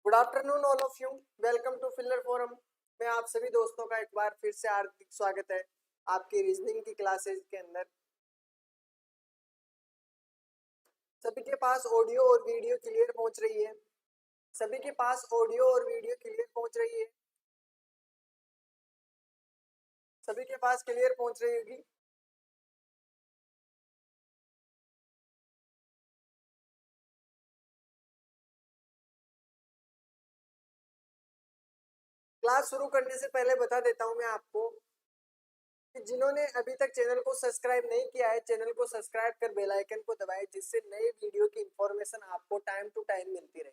Good afternoon all of you. Welcome to Filler Forum में आप सभी दोस्तों का एक बार फिर से हार्दिक स्वागत है आपकी रीजनिंग की क्लासेस के अंदर। सभी के पास ऑडियो और वीडियो क्लियर पहुंच रही है? सभी के पास ऑडियो और वीडियो क्लियर पहुंच रही है? सभी के पास क्लियर पहुंच रही होगी। क्लास शुरू करने से पहले बता देता हूं मैं आपको कि जिन्होंने अभी तक चैनल को सब्सक्राइब नहीं किया है, चैनल को सब्सक्राइब कर बेल आइकन को दबाएं, जिससे नए वीडियो की इंफॉर्मेशन आपको टाइम टू टाइम मिलती रहे।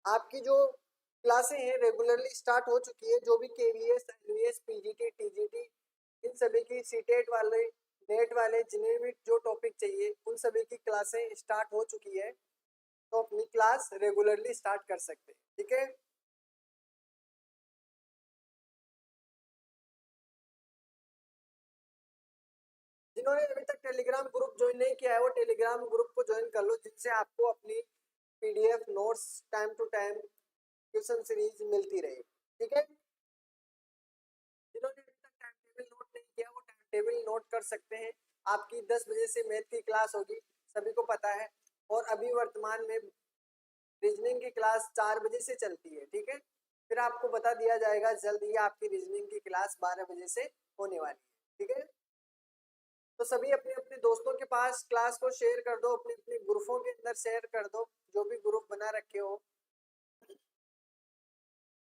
आपकी जो क्लासें हैं रेगुलरली स्टार्ट हो चुकी है। जो भी केवीएस, एनवीएस, पीजीटी, टीजीटी, इन सभी की सीटेट वाले, नेट वाले, जिन्हें भी जो टॉपिक चाहिए उन सभी की क्लासें स्टार्ट हो चुकी है, तो अपनी क्लास रेगुलरली स्टार्ट कर सकते हैं। ठीक है, जिन्होंने अभी तक टेलीग्राम ग्रुप ज्वाइन नहीं किया है वो टेलीग्राम ग्रुप को ज्वाइन कर लो, जिनसे आपको अपनी PDF notes time to time question series मिलती रहे। ठीक है, जिन्होंने अभी तक टाइम टेबल नोट नहीं किया वो टाइम टेबल नोट कर सकते हैं। आपकी 10 बजे से मैथ की क्लास होगी, सभी को पता है। और अभी वर्तमान में रीजनिंग की क्लास 4 बजे से चलती है। ठीक है, फिर आपको बता दिया जाएगा जल्द ही आपकी रीजनिंग की क्लास 12 बजे से होने वाली है। ठीक है, तो सभी अपने अपने दोस्तों के पास क्लास को शेयर कर दो, अपने अपने ग्रुपों के अंदर शेयर कर दो, जो भी ग्रुप बना रखे हो।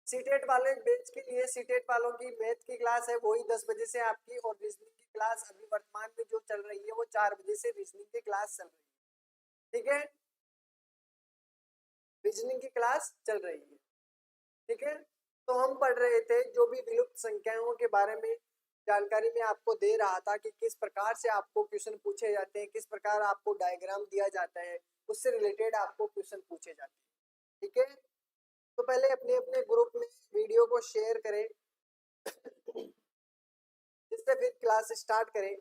सीटेट वाले बैच के लिए, सीटेट वालों की मैथ की क्लास है वही 10 बजे से आपकी, और रीजनिंग की क्लास अभी वर्तमान में जो चल रही है वो 4 बजे से रीजनिंग की क्लास चल रही है। ठीक है, रीजनिंग की क्लास चल रही है। ठीक है, तो हम पढ़ रहे थे जो भी विलुप्त संख्याओं के बारे में जानकारी में आपको दे रहा था कि किस प्रकार से आपको क्वेश्चन पूछे जाते हैं, किस प्रकार आपको डायग्राम दिया जाता है, उससे रिलेटेड आपको क्वेश्चन पूछे जाते हैं। ठीक है, तो पहले अपने अपने ग्रुप में वीडियो को शेयर करें, जिससे फिर क्लास स्टार्ट करें।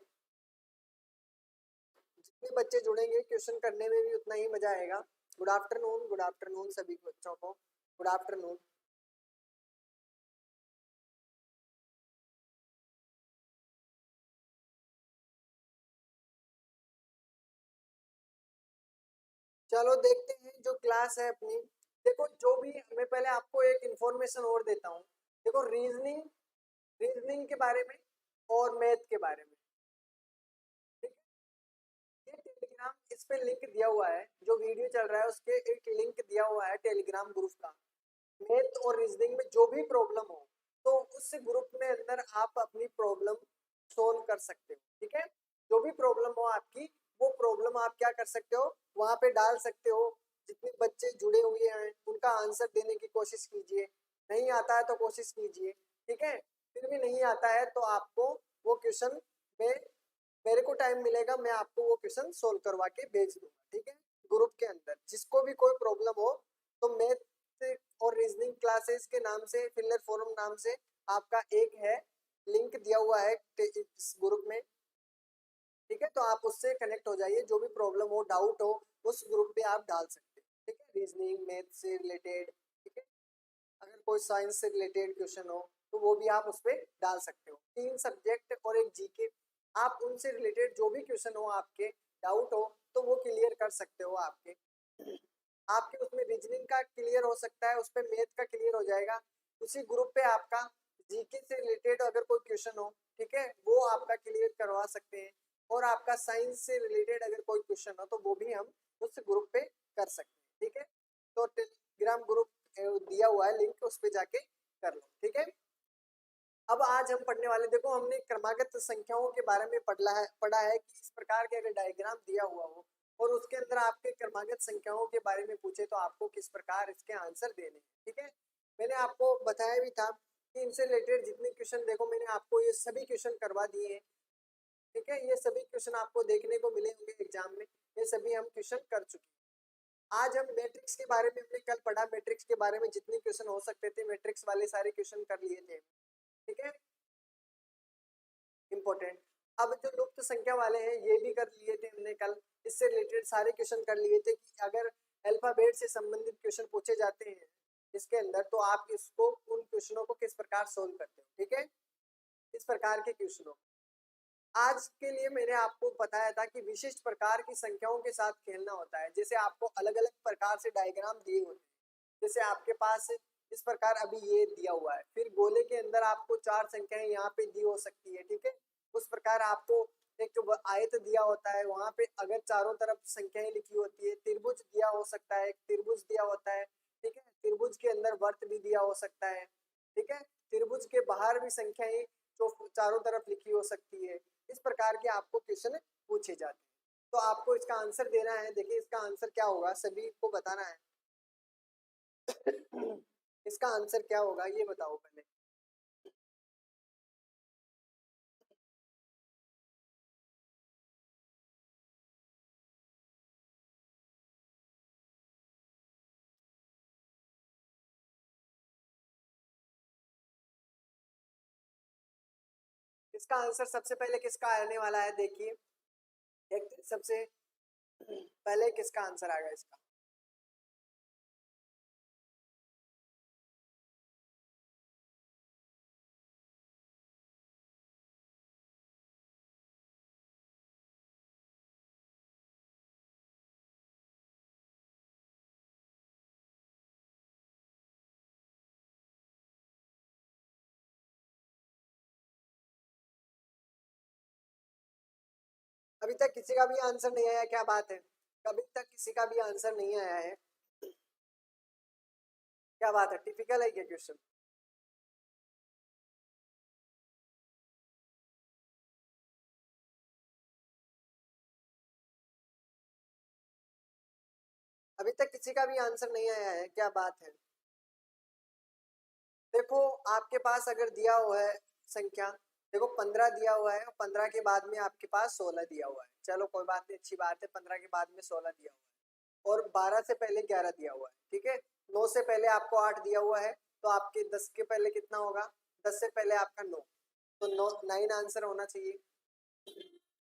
जितने बच्चे जुड़ेंगे क्वेश्चन करने में भी उतना ही मजा आएगा। गुड आफ्टरनून सभी बच्चों को, गुड आफ्टरनून। चलो देखते हैं जो क्लास है अपनी। देखो, जो भी मैं पहले आपको एक इंफॉर्मेशन और देता हूँ। देखो, रीजनिंग रीजनिंग के बारे में और मैथ के बारे में, ठीक है? ये टेलीग्राम, इस पे लिंक दिया हुआ है, जो वीडियो चल रहा है उसके एक लिंक दिया हुआ है टेलीग्राम ग्रुप का। मैथ और रीजनिंग में जो भी प्रॉब्लम हो तो उस ग्रुप में अंदर आप अपनी प्रॉब्लम सोल्व कर सकते हो। ठीक है, जो भी प्रॉब्लम हो आपकी, वो प्रॉब्लम आप क्या कर सकते हो, वहां पे डाल सकते हो। जितने बच्चे जुड़े हुए हैं उनका आंसर देने की कोशिश कीजिए। नहीं आता है तो कोशिश कीजिए। ठीक है, फिर भी नहीं आता है तो आपको वो क्वेश्चन में, मेरे को टाइम मिलेगा, मैं आपको वो क्वेश्चन सोल्व करवा के भेज दूंगा। ठीक है, ग्रुप के अंदर जिसको भी कोई प्रॉब्लम हो तो मैथ और रीजनिंग क्लासेस के नाम से, फिलर फोरम नाम से आपका एक है, लिंक दिया हुआ है इस ग्रुप में। ठीक है, तो आप उससे कनेक्ट हो जाइए, जो भी प्रॉब्लम हो, डाउट हो, उस ग्रुप पे आप डाल सकते हैं। ठीक है, रीजनिंग मैथ से रिलेटेड। ठीक है, अगर कोई साइंस से रिलेटेड क्वेश्चन हो तो वो भी आप उस पर डाल सकते हो। 3 सब्जेक्ट और एक जीके, आप उनसे रिलेटेड जो भी क्वेश्चन हो, आपके डाउट हो तो वो क्लियर कर सकते हो। आपके उसमें रीजनिंग का क्लियर हो सकता है, उस पर मैथ का क्लियर हो जाएगा। उसी ग्रुप पे आपका जीके से रिलेटेड अगर कोई क्वेश्चन हो, ठीक है, वो आपका क्लियर करवा सकते हैं। और आपका साइंस से रिलेटेड अगर कोई क्वेश्चन हो तो वो भी हम उस ग्रुप पे कर सकते हैं। ठीक है, तो टेलीग्राम ग्रुप दिया हुआ है लिंक, उस पे जाके कर लो। ठीक है, अब आज हम पढ़ने वाले, देखो हमने क्रमागत संख्याओं के बारे में पढ़ा है कि इस प्रकार के अगर डायग्राम दिया हुआ हो और उसके अंदर आपके क्रमागत संख्याओं के बारे में पूछे तो आपको किस प्रकार इसके आंसर देने हैं। ठीक है, मैंने आपको बताया भी था कि इनसे रिलेटेड जितने क्वेश्चन, देखो मैंने आपको ये सभी क्वेश्चन करवा दिए हैं। ठीक है, ये सभी क्वेश्चन आपको देखने को मिले होंगे एग्जाम में, ये सभी हम क्वेश्चन कर चुके हैं। आज हम मैट्रिक्स के बारे में, हमने कल पढ़ा मैट्रिक्स के बारे में, जितने क्वेश्चन हो सकते थे मैट्रिक्स वाले सारे क्वेश्चन कर लिए थे। ठीक है, इम्पोर्टेंट। अब जो लुप्त संख्या वाले हैं ये भी कर लिए थे हमने कल, इससे रिलेटेड सारे क्वेश्चन कर लिए थे कि अगर अल्फाबेट से संबंधित क्वेश्चन पूछे जाते हैं इसके अंदर, तो आप इसको उन क्वेश्चनों को किस प्रकार सोल्व करते हो, ठीक है, इस प्रकार के क्वेश्चनों। आज के लिए मैंने आपको बताया था कि विशिष्ट प्रकार की संख्याओं के साथ खेलना होता है। जैसे आपको अलग अलग प्रकार से डायग्राम दिए होते हैं, जैसे आपके पास इस प्रकार अभी ये दिया हुआ है, फिर गोले के अंदर आपको 4 संख्याएं यहाँ पे दी हो सकती है, ठीक है। उस प्रकार आपको एक आयत दिया होता है, वहां पे अगर चारों तरफ संख्याएं लिखी होती है, त्रिभुज दिया हो सकता है, एक त्रिभुज दिया होता है, ठीक है, त्रिभुज के अंदर वर्त भी दिया हो सकता है, ठीक है, त्रिभुज के बाहर भी संख्याएं जो चारों तरफ लिखी हो सकती है। इस प्रकार के आपको क्वेश्चन पूछे जाते हैं, तो आपको इसका आंसर देना है। देखिए इसका आंसर क्या होगा, सभी को बताना है। इसका आंसर क्या होगा ये बताओ पहले। इसका आंसर सबसे पहले किसका आने वाला है, देखिए एक सबसे पहले किसका आंसर आएगा इसका। अभी तक किसी का भी आंसर नहीं आया, क्या बात है, कभी तक किसी का भी आंसर नहीं आया है, क्या बात है, टिपिकल है ये क्वेश्चन। अभी तक किसी का भी आंसर नहीं आया है, क्या बात है। देखो आपके पास अगर दिया हुआ है संख्या, देखो 15 दिया हुआ है और 15 के बाद में आपके पास 16 दिया हुआ है, चलो कोई बात नहीं, अच्छी बात है, 15 के बाद में 16 दिया हुआ है और 12 से पहले 11 दिया हुआ है, ठीक है, 9 से पहले आपको 8 दिया हुआ है, तो आपके 10 के पहले कितना होगा, 10 से पहले आपका 9, तो 9 9 आंसर होना चाहिए।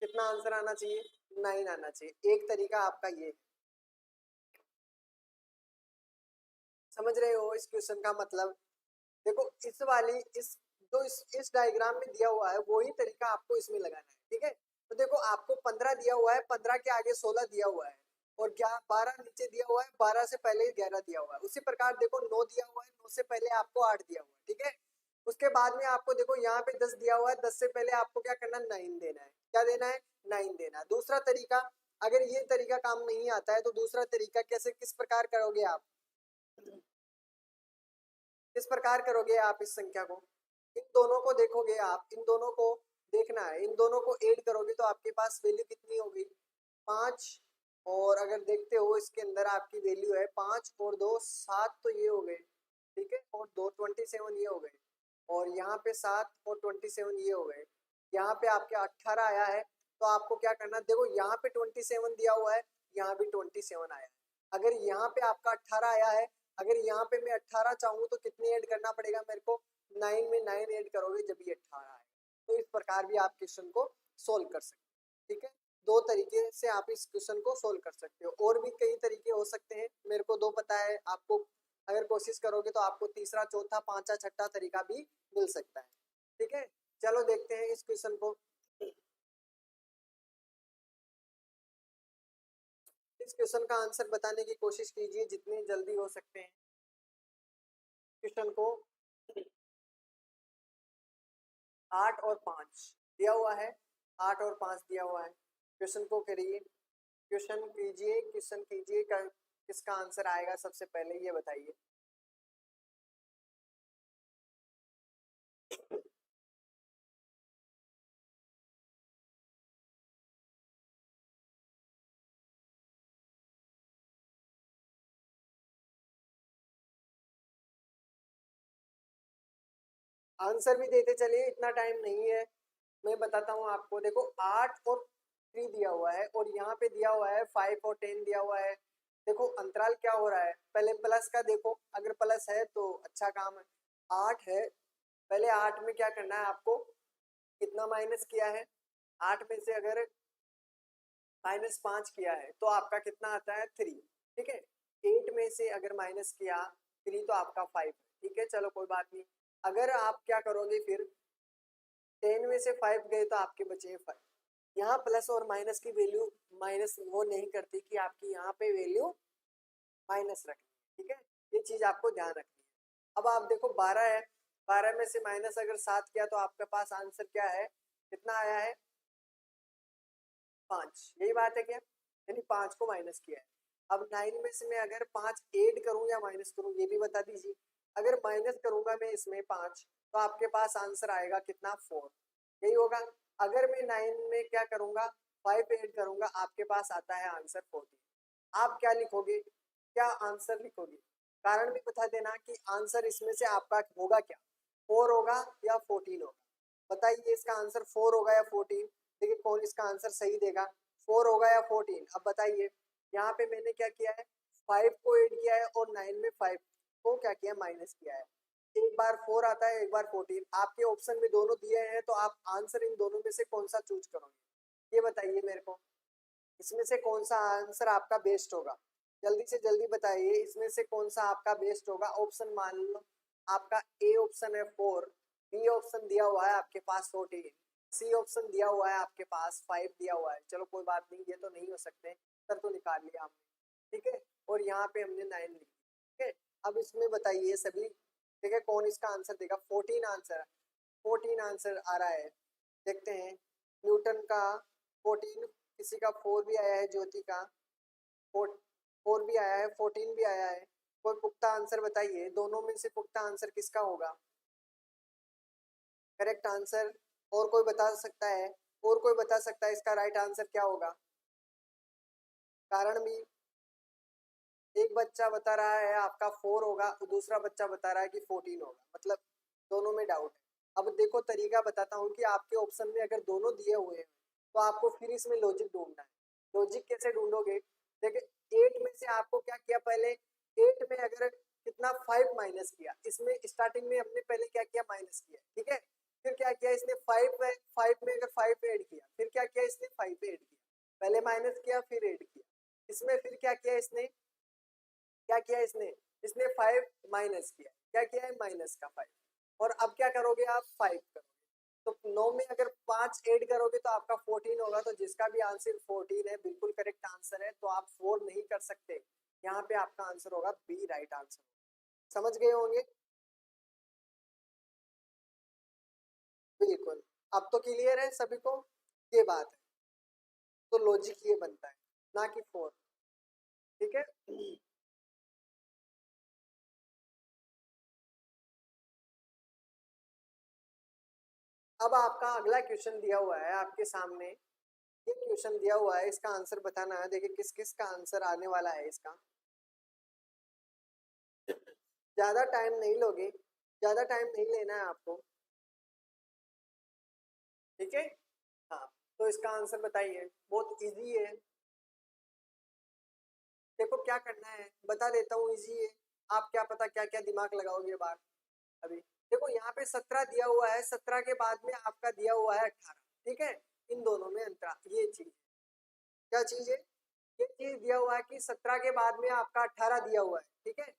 कितना आंसर आना चाहिए, 9 आना चाहिए। एक तरीका आपका ये, समझ रहे हो इस क्वेश्चन का मतलब। देखो इस वाली इस डायग्राम में दिया हुआ है वही तरीका आपको इसमें लगाना है, ठीक है। तो देखो आपको 15 दिया हुआ है, 15 के आगे 16 दिया हुआ है और 12 नीचे दिया हुआ है, 12 से पहले 11 दिया हुआ है। उसी प्रकार देखो 9 दिया हुआ है, 9 से पहले आपको 8 दिया हुआ है, ठीक है। उसके बाद में आपको देखो यहाँ पे 10 दिया हुआ है, 10 से पहले आपको क्या करना है, 9 देना है। क्या देना है, 9 देना है। दूसरा तरीका, अगर ये तरीका काम नहीं आता है तो दूसरा तरीका कैसे, किस प्रकार करोगे आप, किस प्रकार करोगे आप इस संख्या को, इन दोनों को देखोगे आप, इन दोनों को देखना है, इन दोनों को ऐड करोगे तो आपके पास वैल्यू कितनी होगी, 5, और अगर देखते हो इसके अंदर आपकी वैल्यू है 5 और 2 7, तो ये हो गए, ठीक है, और 2 27 ये हो गए, और यहाँ पे 7 और 27 ये हो गए, यहाँ पे आपके 18 आया है। तो आपको क्या करना, देखो यहाँ पे 27 दिया हुआ है, यहाँ भी 27 आया है। अगर यहाँ पे आपका 18 आया है, अगर यहाँ पे मैं 18 चाहूँ तो कितनी ऐड करना पड़ेगा मेरे को, 9 में 9 ऐड करोगे जब ये 18 आएगा। तो इस प्रकार भी आप क्वेश्चन को सोल्व कर सकते हैं, ठीक है। दो तरीके से आप इस क्वेश्चन को सोल्व कर सकते हो, और भी कई तरीके हो सकते हैं, मेरे को दो पता है, आपको अगर कोशिश करोगे तो आपको तीसरा चौथा पांचवा छठा तरीका भी मिल सकता है, ठीक है। चलो देखते हैं इस क्वेश्चन को। इस क्वेश्चन का आंसर बताने की कोशिश कीजिए जितनी जल्दी हो सकते हैं। क्वेश्चन को 8 और 5 दिया हुआ है, 8 और 5 दिया हुआ है, क्वेश्चन को करिए, क्वेश्चन कीजिए, क्वेश्चन कीजिए, किसका आंसर आएगा सबसे पहले ये बताइए। आंसर भी देते चलिए, इतना टाइम नहीं है, मैं बताता हूँ आपको। देखो 8 और 3 दिया हुआ है और यहाँ पे दिया हुआ है 5 और 10 दिया हुआ है। देखो अंतराल क्या हो रहा है, पहले प्लस का देखो, अगर प्लस है तो अच्छा काम है, 8 है, पहले 8 में क्या करना है आपको, कितना माइनस किया है, 8 में से अगर -5 किया है तो आपका कितना आता है, 3, ठीक है। 8 में से अगर माइनस किया 3 तो आपका 5, ठीक है चलो कोई बात नहीं। अगर आप क्या करोगे फिर 10 में से 5 गए तो आपके बचे 5। यहाँ प्लस और माइनस की वैल्यू माइनस वो नहीं करती कि आपकी यहाँ पे वैल्यू माइनस रखनी है, ठीक है, ये चीज आपको ध्यान रखनी है। अब आप देखो 12 है, 12 में से माइनस अगर 7 किया तो आपके पास आंसर क्या है, कितना आया है, 5, यही बात है क्या, यानी 5 को माइनस किया है। अब 9 में से मैं अगर 5 ऐड करूं या माइनस करूं ये भी बता दीजिए। अगर माइनस करूंगा मैं इसमें 5 तो आपके पास आंसर आएगा कितना, 4, यही होगा। अगर मैं 9 में क्या करूंगा, 5 ऐड करूंगा, आपके पास आता है आंसर 14। आप क्या लिखोगे, क्या आंसर लिखोगे, कारण भी बता देना कि आंसर इसमें से आपका होगा क्या, 4 होगा या 14 होगा। बताइए इसका आंसर 4 होगा या 14, देखिए कौन इसका आंसर सही देगा, 4 होगा या 14। अब बताइए यहाँ पे मैंने क्या किया है, 5 को ऐड किया है और 9 में 5 को क्या किया, माइनस किया है। एक बार 4 आता है, एक बार 14, आपके ऑप्शन में दोनों दिए हैं तो आप आंसर इन दोनों में से कौन सा चूज करोगे, ये बताइए मेरे को, इसमें से कौन सा आंसर आपका बेस्ट होगा, जल्दी से जल्दी बताइए इसमें से कौन सा आपका बेस्ट होगा। ऑप्शन मान लो आपका ए ऑप्शन है 4, बी ऑप्शन दिया हुआ है आपके पास 14, सी ऑप्शन दिया हुआ है आपके पास 5 दिया हुआ है। चलो कोई बात नहीं, ये तो नहीं हो सकते, सर तो निकाल लिया हमने, ठीक है, और यहाँ पे हमने 9 लिख दिया, ठीक है। अब इसमें बताइए सभी, ठीक है, कौन इसका आंसर देगा, 14 आंसर, 14 आंसर आ रहा है, देखते हैं न्यूटन का 14, किसी का 4 भी आया है, ज्योति का 4 भी आया है, 14 भी आया है। कोई पुख्ता आंसर बताइए, दोनों में से पुख्ता आंसर किसका होगा, करेक्ट आंसर, और कोई बता सकता है, और कोई बता सकता है इसका राइट आंसर क्या होगा, कारण भी। एक बच्चा बता रहा है आपका 4 होगा, दूसरा बच्चा बता रहा है कि 14 होगा, मतलब दोनों में डाउट है। अब देखो तरीका बताता हूँ कि आपके ऑप्शन में अगर दोनों दिए हुए हैं तो आपको फिर इसमें लॉजिक ढूंढना है। लॉजिक कैसे ढूंढोगे, देखिए 8 में से आपको क्या किया, पहले 8 में अगर कितना 5 माइनस किया, इसमें स्टार्टिंग में हमने पहले क्या किया, माइनस किया, ठीक है, फिर क्या किया इसने 5 में अगर 5 ऐड किया, फिर क्या किया इसने 5 ऐड किया, पहले माइनस किया फिर ऐड किया, इसमें फिर क्या किया इसने, क्या किया इसने, इसने 5 माइनस किया, क्या किया है, माइनस का 5, और अब क्या करोगे आप 5 करोगे, तो 9 में अगर 5 ऐड करोगे तो आपका 14 होगा, तो जिसका भी आंसर 14 है बिल्कुल करेक्ट आंसर है, तो आप 4 नहीं कर सकते, यहाँ पे आपका आंसर होगा बी राइट आंसर। समझ गए होंगे, बिल्कुल, अब तो क्लियर है सभी को, ये बात है, तो लॉजिक ये बनता है, ना कि 4, ठीक है। अब आपका अगला क्वेश्चन दिया हुआ है आपके सामने, ये क्वेश्चन दिया हुआ है, इसका आंसर बताना है, देखिए किस किस का आंसर आने वाला है इसका। ज्यादा टाइम नहीं लोगे, ज्यादा टाइम नहीं लेना है आपको, ठीक है। हाँ, तो इसका आंसर बताइए, बहुत इजी है, देखो क्या करना है बता देता हूँ, इजी है, आप क्या पता क्या क्या दिमाग लगाओगे बात। अभी देखो यहाँ पे 17 दिया हुआ है, 17 के बाद में आपका दिया हुआ है 18, ठीक है, इन दोनों में अंतर, ये चीज क्या चीज है, ये चीज दिया हुआ है कि 17 के बाद में आपका 18 दिया हुआ है, ठीक है।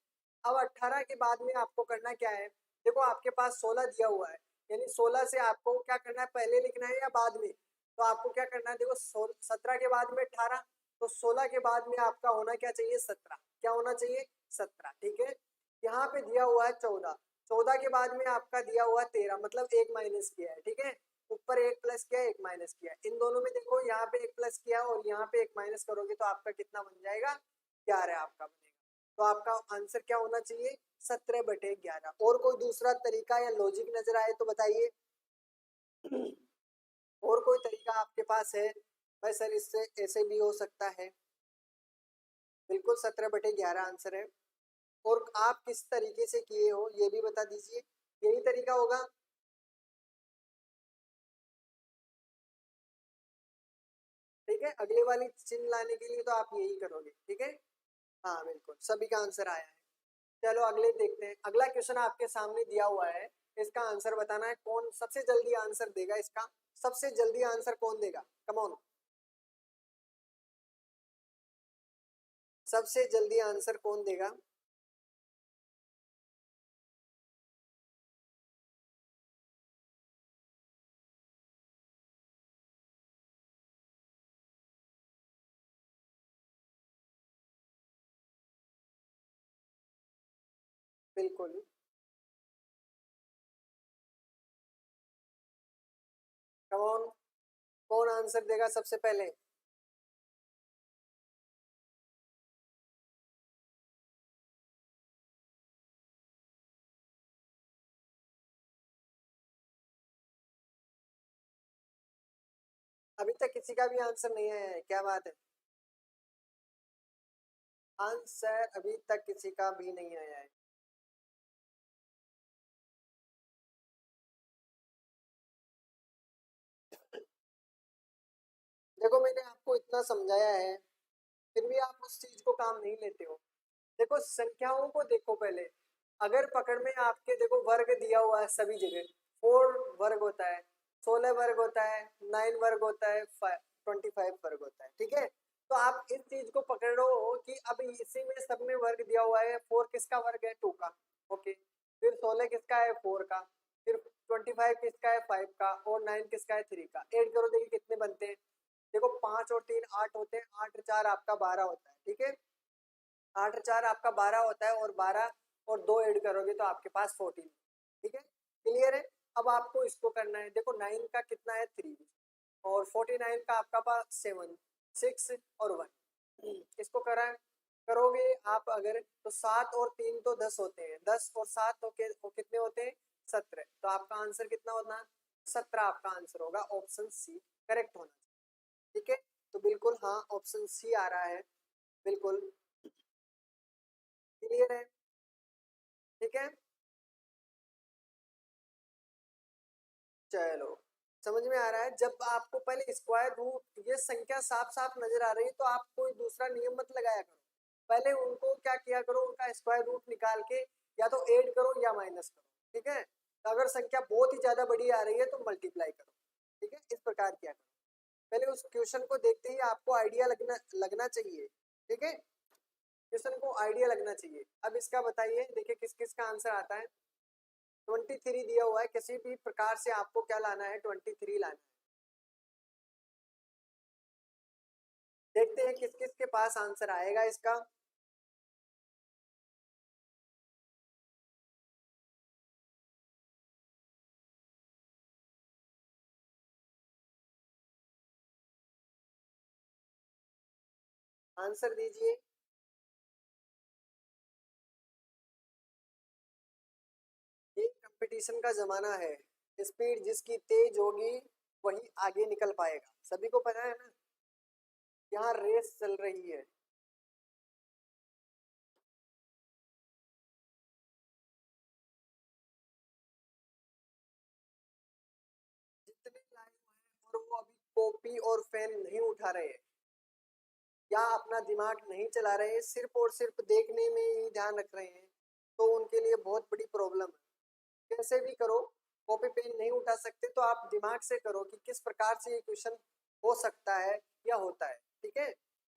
अब 18 के बाद में आपको करना क्या है, देखो आपके पास 16 दिया हुआ है, यानी 16 से आपको क्या करना है, पहले लिखना है या बाद में, तो आपको क्या करना है, देखो 17 के बाद में 18, तो 16 के बाद में आपका होना क्या चाहिए, 17, क्या होना चाहिए, 17, ठीक है। यहाँ पे दिया हुआ है 14, 14 के बाद में आपका दिया हुआ है 13, मतलब एक माइनस किया है, ठीक है, ऊपर एक प्लस किया एक माइनस किया, इन दोनों में देखो यहाँ पे एक प्लस किया और यहाँ पे एक माइनस करोगे तो आपका कितना बन जाएगा, 11 आपका बनेगा, तो आपका आंसर क्या होना चाहिए, 17/11। और कोई दूसरा तरीका या लॉजिक नजर आए तो बताइए, और कोई तरीका आपके पास है, भाई सर इससे ऐसे भी हो सकता है, बिल्कुल 17/11 आंसर है, और आप किस तरीके से किए हो ये भी बता दीजिए, यही तरीका होगा, ठीक है, अगले वाली चिन्ह लाने के लिए तो आप यही करोगे, ठीक है। हाँ बिल्कुल, सभी का आंसर आया है। चलो अगले देखते हैं, अगला क्वेश्चन आपके सामने दिया हुआ है, इसका आंसर बताना है, कौन सबसे जल्दी आंसर देगा इसका, सबसे जल्दी आंसर कौन देगा, कम ऑन, सबसे जल्दी आंसर कौन देगा, बिल्कुल। कौन कौन आंसर देगा सबसे पहले? अभी तक किसी का भी आंसर नहीं आया है, क्या बात है? आंसर अभी तक किसी का भी नहीं आया है। देखो मैंने आपको इतना समझाया है, फिर भी आप उस चीज को काम नहीं लेते हो। देखो संख्याओं को देखो पहले। अगर पकड़ में आपके देखो वर्ग दिया हुआ है सभी जगह, 4 वर्ग होता है, 16 वर्ग होता है, 9 वर्ग होता है, 25 वर्ग होता है, ठीक है। तो आप इस चीज को पकड़ो कि अब इसी में सब में वर्ग दिया हुआ है, 4 किसका वर्ग है? 2 का। ओके, फिर 16 किसका है? 4 का। फिर 25 किसका है? 5 का। और 9 किसका है? 3 का। ऐड करो, देखिए कितने बनते हैं। देखो 5 और 3 8 होते हैं, 8 और 4 आपका 12 होता है, ठीक है। 8 और 4 आपका 12 होता है, और 12 और 2 ऐड करोगे तो आपके पास 14, ठीक है। क्लियर है? अब आपको इसको करना है। देखो 9 का कितना है? 3, और 49 का आपका पास 7, 6 और 1। इसको करा करोगे आप अगर, तो 7 और 3 तो 10 होते हैं, 10 और 7 वो कितने होते हैं? 17। तो आपका आंसर कितना होना? 17 आपका आंसर होगा। ऑप्शन सी करेक्ट होना चाहिए, ठीक है। तो बिल्कुल हाँ, ऑप्शन सी आ रहा है, बिल्कुल क्लियर है, ठीक है। चलो, समझ में आ रहा है। जब आपको पहले स्क्वायर रूट, ये संख्या साफ साफ नजर आ रही है, तो आप कोई दूसरा नियम मत लगाया करो। पहले उनको क्या किया करो, उनका स्क्वायर रूट निकाल के या तो ऐड करो या माइनस करो, ठीक है। तो अगर संख्या बहुत ही ज्यादा बड़ी आ रही है तो मल्टीप्लाई करो, ठीक है। इस प्रकार किया करो। पहले उस क्वेश्चन को देखते ही आपको आइडिया लगना लगना चाहिए, ठीक है। क्वेश्चन को आइडिया लगना चाहिए। अब इसका बताइए, देखिए किस किस का आंसर आता है। 23 दिया हुआ है, किसी भी प्रकार से आपको क्या लाना है? 23 लाना है। देखते हैं किस किस के पास आंसर आएगा इसका। आंसर दीजिए। ये कंपटीशन का जमाना है, स्पीड जिसकी तेज होगी वही आगे निकल पाएगा, सभी को पता है ना। यहाँ रेस चल रही है। जितने लाए हुए हैं और वो अभी कॉपी और पेन नहीं उठा रहे हैं, या अपना दिमाग नहीं चला रहे हैं, सिर्फ और सिर्फ देखने में ही ध्यान रख रहे हैं, तो उनके लिए बहुत बड़ी प्रॉब्लम है। कैसे भी करो, कॉपी पेन नहीं उठा सकते तो आप दिमाग से करो कि किस प्रकार से ये क्वेश्चन हो सकता है या होता है, ठीक है।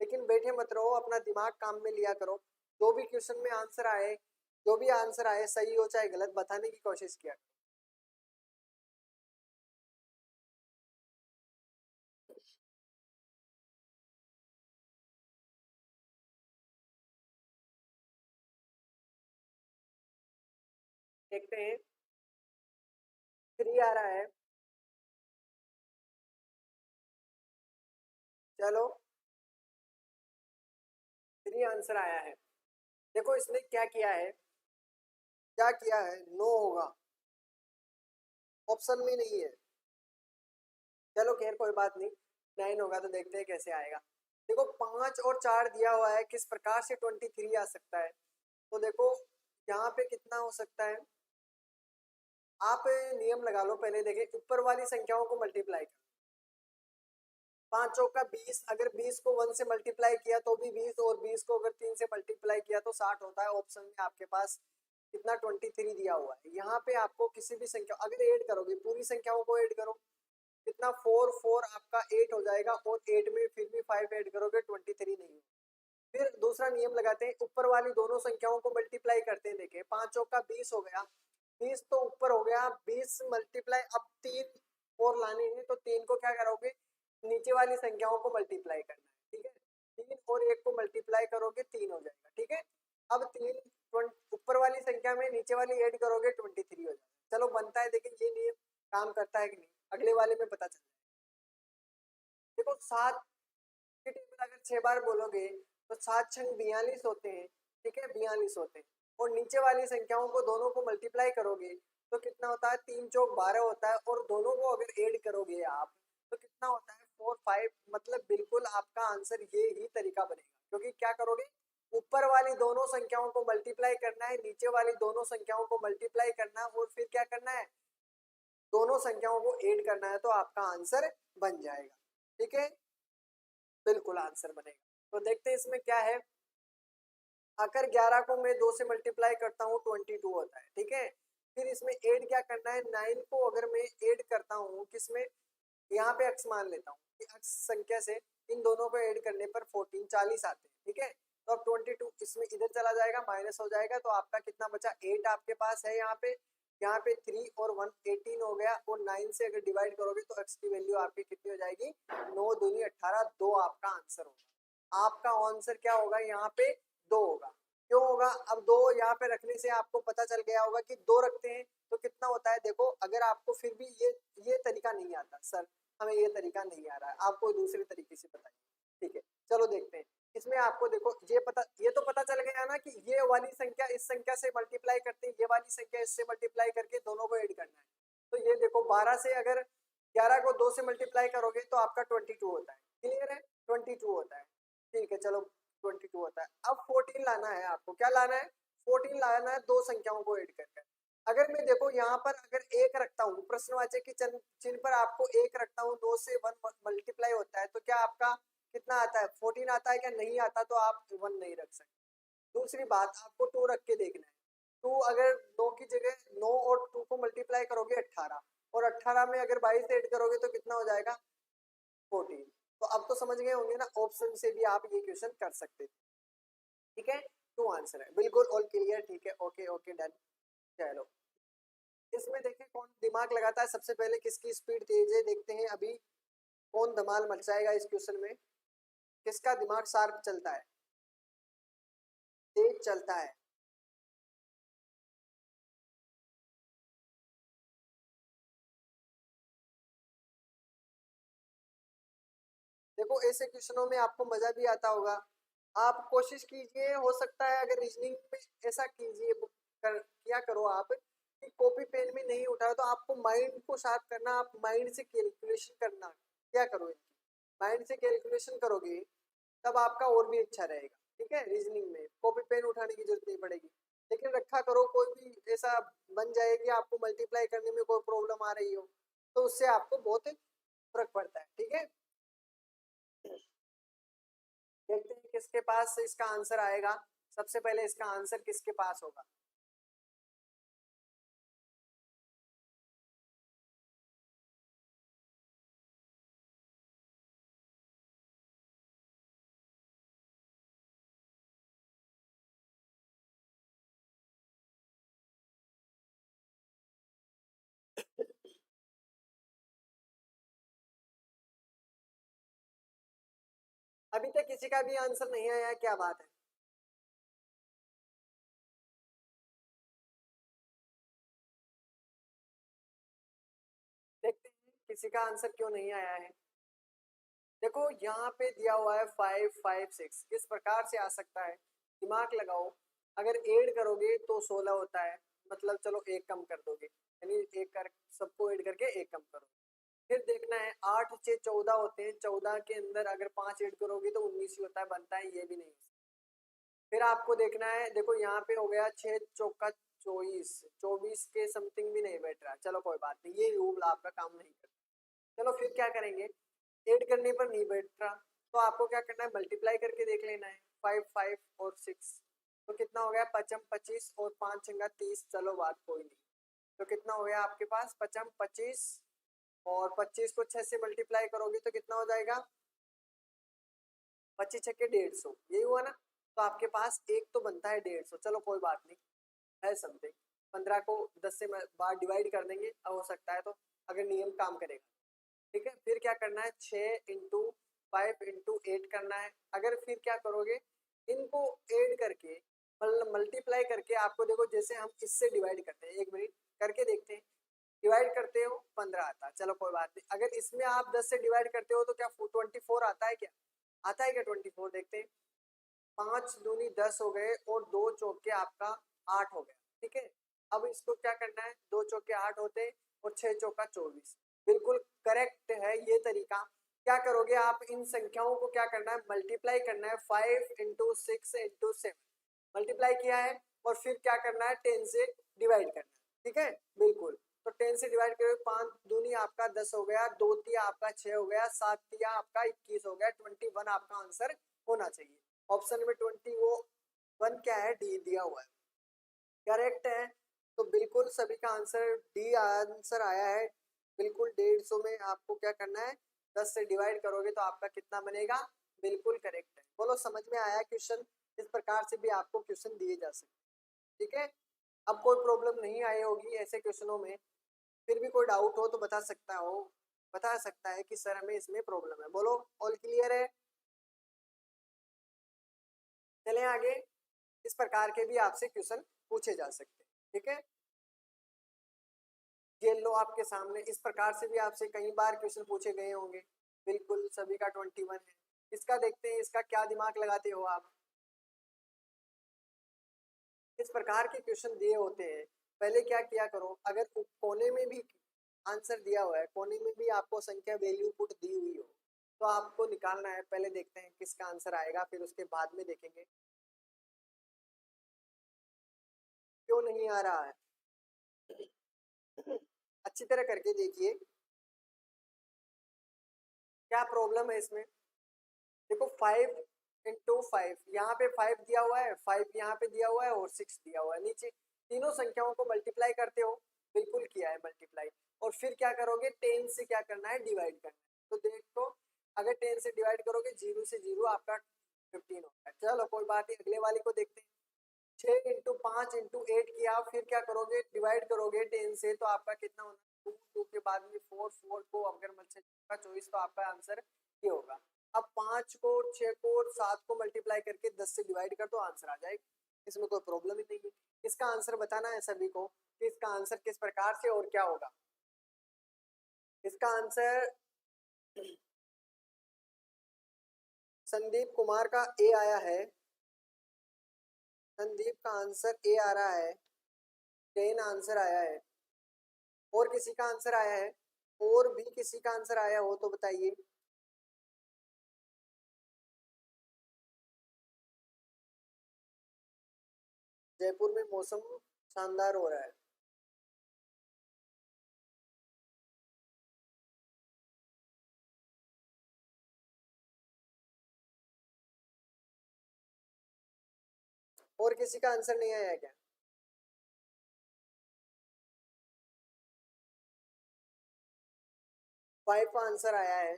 लेकिन बैठे मत रहो, अपना दिमाग काम में लिया करो। जो भी क्वेश्चन में आंसर आए, जो भी आंसर आए, सही हो चाहे गलत, बताने की कोशिश किया करो। देखते हैं। 3 आ रहा है। चलो, 3 आंसर आया है। देखो इसने क्या किया है, क्या किया है, नो होगा, ऑप्शन में नहीं है। चलो खैर कोई बात नहीं, 9 होगा तो देखते हैं कैसे आएगा। देखो 5 और 4 दिया हुआ है, किस प्रकार से 23 आ सकता है। तो देखो यहाँ पे कितना हो सकता है, आप नियम लगा लो पहले। देखें, ऊपर वाली संख्याओं को मल्टीप्लाई कर, 5 चौक का 20, अगर 20 को 1 से मल्टीप्लाई किया तो भी 20, और 20 को अगर 3 से मल्टीप्लाई किया तो 60 होता है। ऑप्शन में आपके पास कितना? 23 दिया हुआ है। यहाँ पे आपको किसी भी संख्या अगर ऐड करोगे, पूरी संख्याओं को ऐड करो, कितना? 4 4 आपका 8 हो जाएगा, और 8 में फिर भी 5 ऐड करोगे, 23 नहीं हो। फिर दूसरा नियम लगाते हैं, ऊपर वाली दोनों संख्याओं को मल्टीप्लाई करते हैं। देखें 5 चौक का 20 हो गया, 20 तो ऊपर हो गया, 20 मल्टीप्लाई, अब 3 और लाने हैं, तो 3 को क्या करोगे? नीचे वाली संख्याओं को मल्टीप्लाई करना है, ठीक है। 3 और 1 को मल्टीप्लाई करोगे, 3 हो जाएगा, ठीक है। अब 3 ऊपर वाली संख्या में वाली ऐड करोगे 23 हो जाएगा। चलो बनता है, देखिए ये नियम काम करता है कि नहीं अगले वाले में पता चल जाएगा। देखो 7 के टेबल अगर 6 बार बोलोगे तो 7 छंग 42 होते हैं, ठीक है 42 होते हैं। और नीचे वाली संख्याओं को दोनों को मल्टीप्लाई करोगे तो कितना होता है, 3 चौक 12 होता है। और दोनों को अगर ऐड करोगे आप तो कितना होता है 4 5। मतलब बिल्कुल आपका आंसर ये ही तरीका बनेगा, क्योंकि क्या करोगे, ऊपर वाली दोनों संख्याओं को मल्टीप्लाई करना है, नीचे वाली दोनों संख्याओं को मल्टीप्लाई करना है, और फिर क्या करना है, दोनों संख्याओं को ऐड करना है, तो आपका आंसर बन जाएगा। ठीक है, बिल्कुल आंसर बनेगा। तो देखते हैं इसमें क्या है। अगर 11 को मैं 2 से मल्टीप्लाई करता हूँ 22 होता है, ठीक है। फिर इसमें ऐड क्या करना है, 9 को अगर मैं ऐड करता हूँ किसमें, यहाँ पे अक्स मान लेता हूँ कि अक्स संख्या से इन दोनों को ऐड करने पर 14 40 आते हैं, ठीक है। तो अब 22 इसमें इधर चला जाएगा, माइनस हो जाएगा, तो आपका कितना बचा, 8 आपके पास है यहाँ पे 3 और 1 18 हो गया। और 9 से अगर डिवाइड करोगे तो एक्स की वैल्यू आपकी कितनी हो जाएगी, 9 दूनी 18, 2 आपका आंसर होगा। आपका आंसर क्या होगा, यहाँ पे 2 होगा। क्यों होगा, अब 2 यहाँ पे रखने से आपको पता चल गया होगा कि 2 रखते हैं तो कितना होता है। देखो अगर आपको फिर भी ये तरीका नहीं आता, सर हमें ये तरीका नहीं आ रहा है, आपको दूसरे तरीके से बताइए, ठीक है। चलो देखते हैं इसमें। आपको देखो ये तो पता चल गया ना कि ये वाली संख्या इस संख्या से मल्टीप्लाई करते हैं, ये वाली संख्या इससे मल्टीप्लाई करके दोनों को ऐड करना है। तो ये देखो 12 से अगर 11 को 2 से मल्टीप्लाई करोगे तो आपका 22 होता है। क्लियर है, 22 होता है, ठीक है। चलो 22 होता है। अब 14 लाना है आपको, क्या लाना है, 14 लाना है, दो संख्याओं को ऐड करके। अगर मैं देखो यहाँ पर अगर एक रखता हूँ, प्रश्नवाचक के चिन्ह पर आपको एक रखता हूँ, 2 से 1 मल्टीप्लाई होता है, तो क्या आपका कितना आता है, 14 आता है क्या, नहीं आता, तो आप 1 नहीं रख सकते। दूसरी बात, आपको 2 रख के देखना है। 2 अगर 2 की जगह 9 और 2 को मल्टीप्लाई करोगे 18, और 18 में अगर 22 ऐड करोगे तो कितना हो जाएगा, 14। तो अब तो समझ गए होंगे ना, ऑप्शन से भी आप ये क्वेश्चन कर सकते थे, ठीक है। 2 आंसर है, बिल्कुल ऑल क्लियर, ठीक है, ओके ओके डन। चलो इसमें देखें कौन दिमाग लगाता है सबसे पहले, किसकी स्पीड तेज है, देखते हैं अभी कौन धमाल मचाएगा इस क्वेश्चन में, किसका दिमाग शार्प चलता है, तेज चलता है। देखो ऐसे क्वेश्चनों में आपको मजा भी आता होगा। आप कोशिश कीजिए, हो सकता है अगर रीजनिंग में ऐसा कीजिए, क्या करो आप कि कॉपी पेन में नहीं उठाओ, तो आपको माइंड को शार्प करना, आप माइंड से कैलकुलेशन करना, क्या करो इनकी माइंड से कैलकुलेशन करोगे तब आपका और भी अच्छा रहेगा, ठीक है। रीजनिंग में कॉपी पेन उठाने की जरूरत नहीं पड़ेगी। लेकिन रखा करो, कोई भी ऐसा बन जाए कि आपको मल्टीप्लाई करने में कोई प्रॉब्लम आ रही हो, तो उससे आपको बहुत फर्क पड़ता है, ठीक है। देखते हैं किसके पास इसका आंसर आएगा। सबसे पहले इसका आंसर किसके पास होगा, अभी तक किसी का भी आंसर नहीं आया, क्या बात है। देखते हैं किसी का आंसर क्यों नहीं आया है। देखो यहाँ पे दिया हुआ है 5 5 6, किस प्रकार से आ सकता है, दिमाग लगाओ। अगर ऐड करोगे तो 16 होता है, मतलब चलो एक कम कर दोगे, यानी एक कर सबको ऐड करके एक कम करो। फिर देखना है 8 6 14 होते हैं, 14 के अंदर अगर 5 ऐड करोगे तो 19 ही होता है, बनता है, ये भी नहीं। फिर आपको देखना है, देखो यहाँ पे हो गया 6 चौका 24, 24 के समथिंग भी नहीं बैठ रहा, चलो कोई बात नहीं, ये रूल आपका काम नहीं करता। चलो फिर क्या करेंगे, ऐड करने पर नहीं बैठ रहा, तो आपको क्या करना है, मल्टीप्लाई करके देख लेना है। 5 5 और 6, तो कितना हो गया, पचम 25 और 5 छंगा 30, चलो बात कोई नहीं। तो कितना हो गया आपके पास, पचम 25, और 25 को 6 से मल्टीप्लाई करोगे तो कितना हो जाएगा, 25 छक्के 150, यही हुआ ना। तो आपके पास एक तो बनता है 150, चलो कोई बात नहीं, है समथिंग। 15 को 10 से बार डिवाइड कर देंगे, अब हो सकता है तो, अगर नियम काम करेगा, ठीक है। फिर क्या करना है, 6 इंटू 5 इंटू 8 करना है। अगर फिर क्या करोगे, इनको ऐड करके मल्टीप्लाई करके आपको देखो, जैसे हम इससे डिवाइड करते हैं, 1 मिनट करके देखते हैं, डिवाइड करते हो 15 आता है, चलो कोई बात नहीं। अगर इसमें आप 10 से डिवाइड करते हो तो क्या 24 आता है क्या? आता है क्या 24? देखते हैं। 5 दूनी 10 हो गए और 2 चौके आपका 8 हो गया, ठीक है। अब इसको क्या करना है, 2 चौके 8 होते हैं और 6 चौका 24, बिल्कुल करेक्ट है ये तरीका। क्या करोगे आप, इन संख्याओं को क्या करना है, मल्टीप्लाई करना है। 5 इंटू 6 इंटू 7 मल्टीप्लाई किया है, और फिर क्या करना है, 10 से डिवाइड करना है, ठीक है, बिल्कुल। तो 10 से डिवाइड करोगे, 5 दूनी आपका 10 हो गया, 2 तिया आपका 6 हो गया, 7 तिया आपका 21 हो गया, 21 आपका आंसर होना चाहिए। ऑप्शन में 21 क्या है, डी दिया हुआ है, करेक्ट है। तो बिल्कुल सभी का आंसर डी आंसर आया है, बिल्कुल। 150 में आपको क्या करना है, 10 से डिवाइड करोगे तो आपका कितना बनेगा, बिल्कुल करेक्ट है। बोलो समझ में आया क्वेश्चन? इस प्रकार से भी आपको क्वेश्चन दिए जा सकते, ठीक है। अब कोई प्रॉब्लम नहीं आई होगी ऐसे क्वेश्चनों में, फिर भी कोई डाउट हो तो बता सकता है कि सर हमें इसमें प्रॉब्लम है। बोलो ऑल क्लियर है? चलें आगे। इस प्रकार के भी आपसे क्वेश्चन पूछे जा सकते हैं, ठीक है। ये लो आपके सामने, इस प्रकार से भी आपसे कई बार क्वेश्चन पूछे गए होंगे, बिल्कुल सभी का 21 है। इसका देखते हैं, इसका क्या दिमाग लगाते हो आप। इस प्रकार के क्वेश्चन दिए होते हैं, पहले क्या किया करो, अगर कोने में भी आंसर दिया हुआ है, कोने में भी आपको संख्या वैल्यू पुट दी हुई हो, तो आपको निकालना है। पहले देखते हैं किसका आंसर आएगा, फिर उसके बाद में देखेंगे। क्यों नहीं आ रहा है? अच्छी तरह करके देखिए क्या प्रॉब्लम है इसमें। देखो 5 इंटू 5, यहाँ पे 5 दिया हुआ है, 5 यहाँ पे दिया हुआ है और 6 दिया हुआ है नीचे। तीनों संख्याओं को मल्टीप्लाई करते हो, बिल्कुल किया है मल्टीप्लाई। और फिर क्या करोगे, 10 से क्या करना है, डिवाइड करना है। तो देखो अगर 10 से डिवाइड करोगे, 0 से 0 आपका 15 होगा। चलो कोई बात नहीं, अगले वाले को देखते हैं। 6 इंटू 5 इंटू 8 किया, फिर क्या करोगे, डिवाइड करोगे 10 से, तो आपका कितना होना है, 2 के बाद में 4, 4 को अगर मल्टीप्लाई 24, तो आपका आंसर ये होगा। अब 5 को, 6 को और 7 को मल्टीप्लाई करके 10 से डिवाइड कर दो, आंसर आ जाएगा। इसमें कोई प्रॉब्लम ही नहीं है। इसका आंसर बताना है सभी को कि इसका आंसर किस प्रकार से और क्या होगा। इसका आंसर संदीप कुमार का ए आया है, संदीप का आंसर ए आ रहा है, 10 आंसर आया है। और किसी का आंसर आया है? और भी किसी का आंसर आया हो तो बताइए। जयपुर में मौसम शानदार हो रहा है। और किसी का आंसर नहीं आया क्या? 5 आंसर आया है,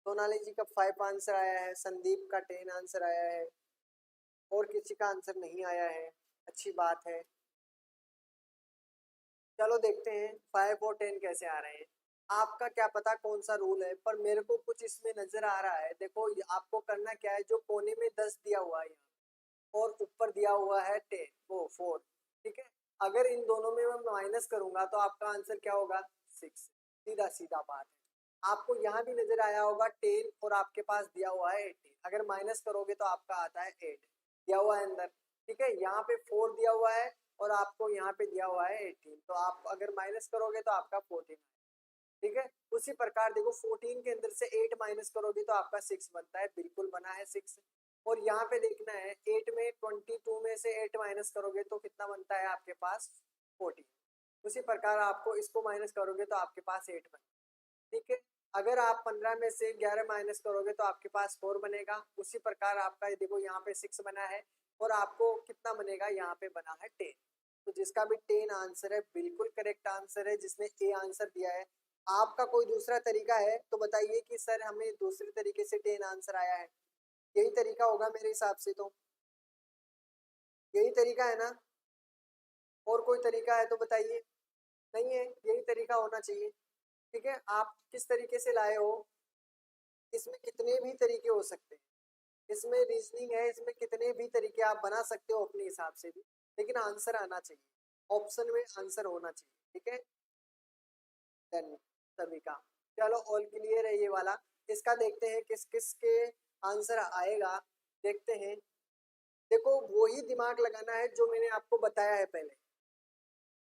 सोनाली जी का 5 आंसर आया है, संदीप का 10 आंसर आया है, और किसी का आंसर नहीं आया है। अच्छी बात है। चलो देखते हैं 5 और 10 कैसे आ रहे हैं। आपका क्या पता कौन सा रूल है, पर मेरे को कुछ इसमें नजर आ रहा है। देखो आपको करना क्या है, जो कोने में 10 दिया हुआ है और ऊपर दिया हुआ है 10, वो 4, ठीक है। अगर इन दोनों में मैं माइनस करूंगा तो आपका आंसर क्या होगा, 6। सीधा सीधा बात है। आपको यहाँ भी नजर आया होगा 10 और आपके पास दिया हुआ है 18, अगर माइनस करोगे तो आपका आता है 8, दिया हुआ है अंदर, ठीक है। यहाँ पे 4 दिया हुआ है और आपको यहाँ पे दिया हुआ है 18, तो आप अगर माइनस करोगे तो आपका 14, ठीक है। उसी प्रकार देखो 14 के अंदर से 8 माइनस करोगे तो आपका 6 बनता है, बिल्कुल बना है 6। और यहाँ पे देखना है 8 में 22 में से 8 माइनस करोगे तो कितना बनता है आपके पास, 14। उसी प्रकार आपको इसको माइनस करोगे तो आपके पास 8 बनता है, ठीक है। अगर आप 15 में से 11 माइनस करोगे तो आपके पास 4 बनेगा। उसी प्रकार आपका देखो यहाँ पे 6 बना है और आपको कितना बनेगा, यहाँ पे बना है 10। तो जिसका भी 10 आंसर है, बिल्कुल करेक्ट आंसर है जिसने ए आंसर दिया है। आपका कोई दूसरा तरीका है तो बताइए कि सर हमें दूसरे तरीके से 10 आंसर आया है। यही तरीका होगा मेरे हिसाब से, तो यही तरीका है ना? और कोई तरीका है तो बताइए। नहीं है, यही तरीका होना चाहिए, ठीक है। आप किस तरीके से लाए हो, इसमें कितने भी तरीके हो सकते हैं, इसमें रीजनिंग है, इसमें कितने भी तरीके आप बना सकते हो अपने हिसाब से भी, लेकिन आंसर आना चाहिए, ऑप्शन में आंसर होना चाहिए, ठीक है। डन सभी का। चलो ऑल क्लियर है ये वाला। इसका देखते हैं किस किस के आंसर आएगा, देखते हैं। देखो वही दिमाग लगाना है जो मैंने आपको बताया है पहले।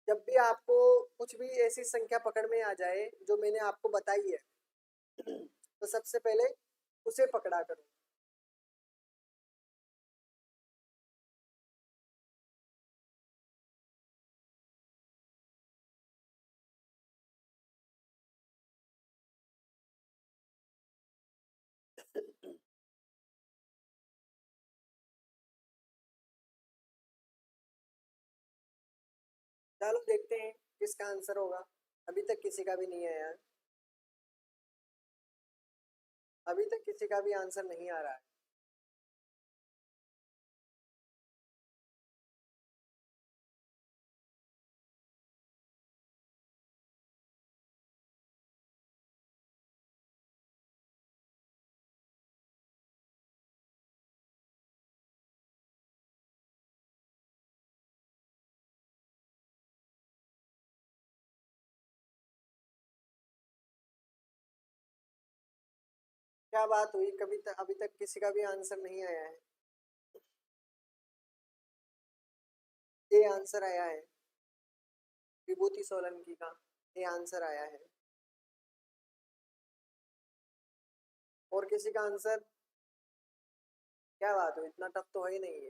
जब भी आपको कुछ भी ऐसी संख्या पकड़ में आ जाए जो मैंने आपको बताई है तो सबसे पहले उसे पकड़ा करो। चलो देखते हैं किसका आंसर होगा। अभी तक किसी का भी नहीं आया, अभी तक किसी का भी आंसर नहीं आ रहा है। क्या बात हुई, कभी तक अभी तक किसी का भी आंसर नहीं आया है? ये आंसर आया है विभूति सोलंकी का, ये आंसर आया है। और किसी का आंसर? क्या बात हुई, इतना टफ तो है ही नहीं है।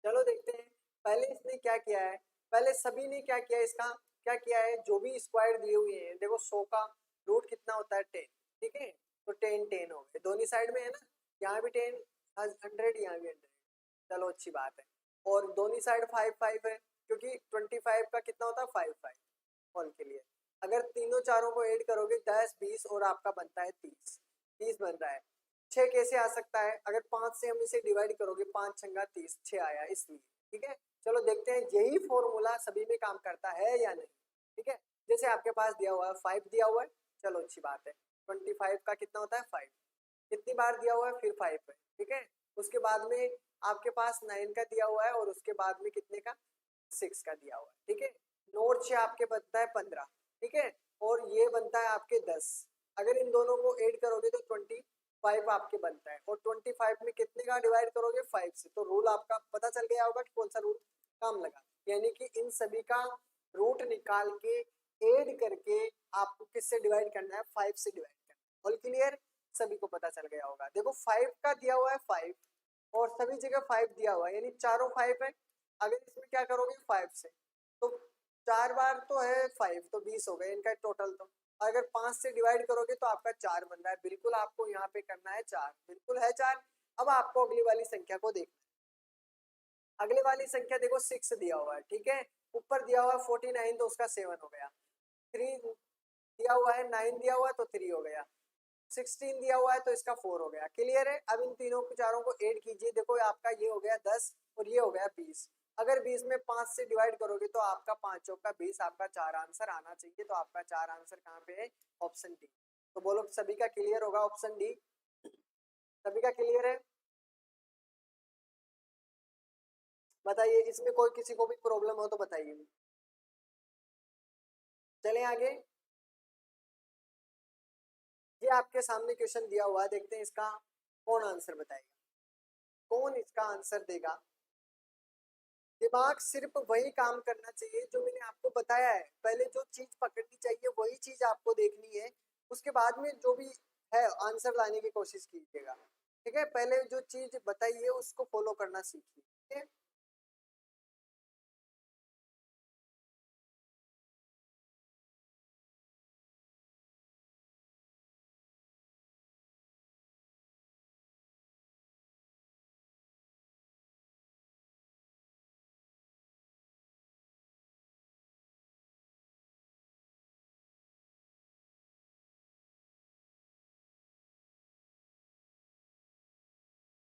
चलो देखते हैं। पहले इसने क्या किया है, पहले सभी ने क्या किया, इसका क्या किया है, जो भी स्क्वायर दिए हुए हैं, देखो 100 का रूट कितना होता है 10, ठीक है। तो 10 10 हो गए दोनों साइड में है ना, यहाँ भी 10, 100, यहाँ भी 100। चलो अच्छी बात है। और दोनों साइड 5 5 है, क्योंकि 25 का कितना होता है 5 5 ऑल के लिए। अगर तीनों चारों को ऐड करोगे 10 20 और आपका बनता है 30, 30 बन रहा है। 6 कैसे आ सकता है, अगर 5 से हम इसे डिवाइड करोगे, 5 छंगा 30, 6 आया इसलिए, ठीक है। चलो देखते हैं यही फॉर्मूला सभी में काम करता है या नहीं, ठीक है। जैसे आपके पास दिया हुआ है 5 दिया हुआ है, चलो अच्छी बात है। 25 का कितना होता है 5, कितनी बार दिया हुआ है फिर 5 है, ठीक है। उसके बाद में आपके पास 9 का दिया हुआ है, और उसके बाद में कितने का 6 का दिया हुआ है, ठीक है। नोट से आपके बनता है 15, ठीक है। और ये बनता है आपके 10। अगर इन दोनों को ऐड करोगे तो 25 आपके बनता है, और 25 में कितने का डिवाइड करोगे 5 से, तो रूल आपका पता चल गया होगा कि कौन सा रूल काम लगा। यानी कि इन सभी का रूट निकाल के ऐड करके आपको किससे डिवाइड करना है, 5 से डिवाइड करना है। ऑल क्लियर, सभी को पता चल गया होगा। देखो 5 का दिया हुआ है 5, और सभी जगह 5 दिया हुआ है, यानी चारों 5 है। अगर इसमें क्या करोगे 5 से, तो 4 बार तो है 5, तो 20 हो गए इनका टोटल। तो अगर 5 से डिवाइड करोगे तो आपका 4 बन रहा है, बिल्कुल आपको यहाँ पे करना है 4, बिल्कुल है 4। अब आपको अगली वाली संख्या को देखना है। अगली वाली संख्या देखो 6 दिया हुआ है, ठीक है। ऊपर दिया हुआ है 49, तो उसका 7 हो गया। 3 दिया हुआ है, 9 दिया हुआ है तो 3 हो गया। 16 दिया हुआ है तो इसका 4 हो गया। क्लियर है। अब इन तीनों को चारों को ऐड कीजिए, देखो आपका ये हो गया 10 और ये हो गया 20। अगर 20 में 5 से डिवाइड करोगे तो आपका 5 चौका 20, आपका 4 आंसर आना चाहिए। तो आपका 4 आंसर कहाँ पे है, ऑप्शन डी। तो बोलो सभी का क्लियर होगा ऑप्शन डी, सभी का क्लियर है। बताइए इसमें कोई किसी को भी प्रॉब्लम हो तो बताइए। चलें आगे। ये आपके सामने क्वेश्चन दिया हुआ है, देखते हैं इसका कौन आंसर बताएगा, कौन इसका आंसर देगा। दिमाग सिर्फ वही काम करना चाहिए जो मैंने आपको बताया है, पहले जो चीज पकड़नी चाहिए वही चीज आपको देखनी है। उसके बाद में जो भी है आंसर लाने की कोशिश कीजिएगा, ठीक है। पहले जो चीज बताई है उसको फॉलो करना सीखिए, ठीक है।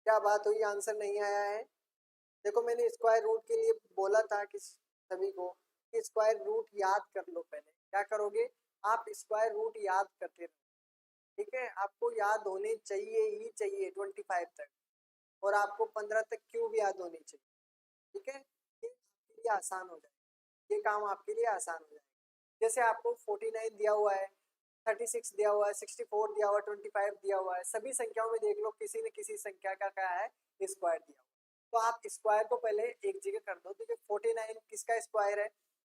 क्या बात हुई, आंसर नहीं आया है? देखो मैंने स्क्वायर रूट के लिए बोला था कि सभी को कि स्क्वायर रूट याद कर लो। पहले क्या करोगे, आप स्क्वायर रूट याद करते रहो, ठीक है, आपको याद होने चाहिए ही चाहिए 25 तक, और आपको 15 तक क्यों भी याद होनी चाहिए। ठीक है, ये आपके लिए आसान हो जाए, ये काम आपके लिए आसान हो जाए। जैसे आपको 49 दिया हुआ है, 36 दिया हुआ है, 64 दिया हुआ है, 25 दिया हुआ है, सभी संख्याओं में देख लो किसी न किसी संख्या का क्या है, स्क्वायर दिया हुआ है। तो आप स्क्वायर को पहले एक जगह कर दो, तो 49 किसका स्क्वायर है,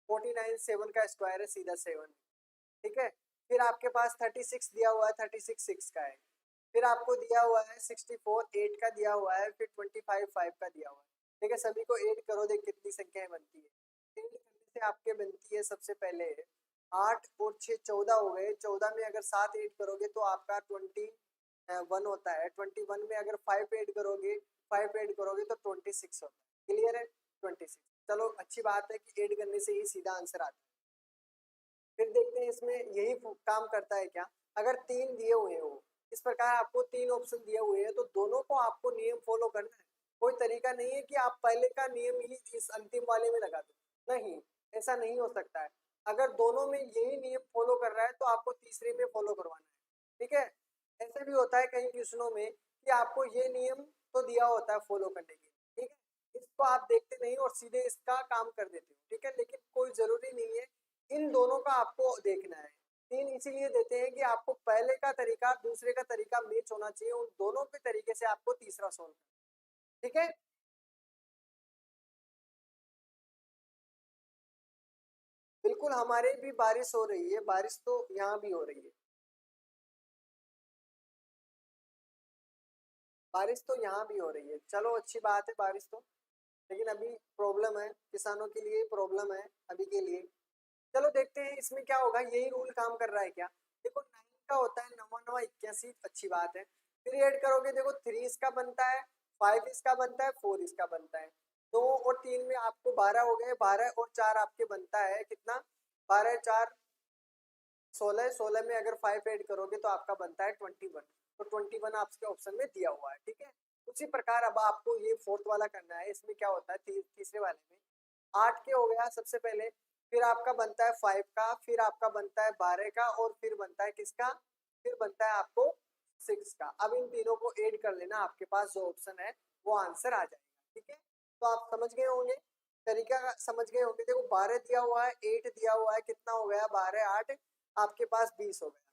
49 7 का स्क्वायर है, सीधा 7। ठीक है, फिर आपके पास 36 दिया हुआ है, 36 6 का है। फिर आपको दिया हुआ है 64 8 का दिया हुआ है, फिर 25 5 का दिया हुआ है। ठीक है, सभी को ऐड करो, देख कितनी संख्याएं बनती है। ऐड करने से आपके बनती है सबसे पहले 8 और 6 14 हो गए। 14 में अगर 7 ऐड करोगे तो आपका 21 होता है। 21 में अगर 5 ऐड करोगे, 5 ऐड करोगे तो 26 होता है। क्लियर है, 26। चलो अच्छी बात है कि ऐड करने से ही सीधा आंसर आता है। फिर देखते हैं इसमें यही काम करता है क्या। अगर 3 दिए हुए हो, इस प्रकार आपको 3 ऑप्शन दिए हुए हैं, तो दोनों को आपको नियम फॉलो करना है। कोई तरीका नहीं है कि आप पहले का नियम ही इस अंतिम वाले में लगा दो, नहीं, ऐसा नहीं हो सकता है। अगर दोनों में यही नियम फॉलो कर रहा है तो आपको तीसरे में फॉलो करवाना है। ठीक है, ऐसे भी होता है कई क्वेश्चनों में कि आपको ये नियम तो दिया होता है फॉलो करने के लिए, ठीक है, इसको आप देखते नहीं और सीधे इसका काम कर देते हो। ठीक है, लेकिन कोई जरूरी नहीं है, इन दोनों का आपको देखना है। 3 इसीलिए देते हैं कि आपको पहले का तरीका दूसरे का तरीका मैच होना चाहिए, उन दोनों के तरीके से आपको तीसरा सोल्व करना। ठीक है, बिल्कुल हमारे भी बारिश हो रही है, बारिश तो यहाँ भी हो रही है, बारिश तो यहाँ भी हो रही है। चलो अच्छी बात है बारिश तो, लेकिन अभी प्रॉब्लम है, किसानों के लिए प्रॉब्लम है अभी के लिए। चलो देखते हैं इसमें क्या होगा, यही रूल काम कर रहा है क्या। देखो 9 का होता है 9 9 81, अच्छी बात है। फिर ऐड करोगे, देखो 3 इसका बनता है, 5 इसका बनता है, 4 इसका बनता है। 2 और 3 में आपको 12 हो गए, 12 और 4 आपके बनता है कितना, 12 4 16, 16 में अगर 5 ऐड करोगे तो आपका बनता है 21। तो 21 आपके ऑप्शन में दिया हुआ है। ठीक है, उसी प्रकार अब आपको ये फोर्थ वाला करना है। इसमें क्या होता है, तीसरे वाले में 8 के हो गया सबसे पहले, फिर आपका बनता है 5 का, फिर आपका बनता है 12 का, और फिर बनता है किसका, फिर बनता है आपको 6 का। अब इन तीनों को ऐड कर लेना, आपके पास जो ऑप्शन है वो आंसर आ जाएगा। ठीक है, तो आप समझ गए होंगे, तरीका समझ गए होंगे। देखो 12 दिया हुआ है, 8 दिया हुआ है, कितना हो गया, 12 8 आपके पास 20 हो गया।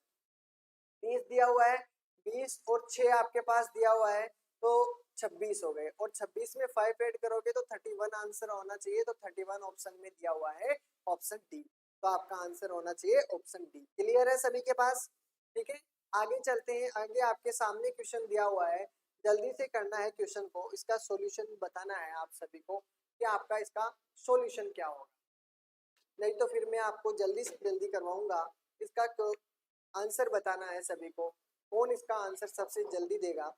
20 दिया हुआ है, 20 और 6 आपके पास दिया हुआ है, तो 26 हो गए। और 26 में 5 ऐड करोगे तो 31 आंसर होना चाहिए। तो 31 ऑप्शन में दिया हुआ है ऑप्शन डी। तो आपका आंसर होना चाहिए ऑप्शन डी। क्लियर है सभी के पास। ठीक है, आगे चलते हैं। आगे आपके सामने क्वेश्चन दिया हुआ है, जल्दी से करना है क्वेश्चन को, इसका सॉल्यूशन बताना है आप सभी को कि आपका इसका सॉल्यूशन क्या होगा। नहीं तो फिर मैं आपको जल्दी से जल्दी करवाऊंगा। इसका आंसर बताना है सभी को, कौन इसका आंसर सबसे जल्दी देगा।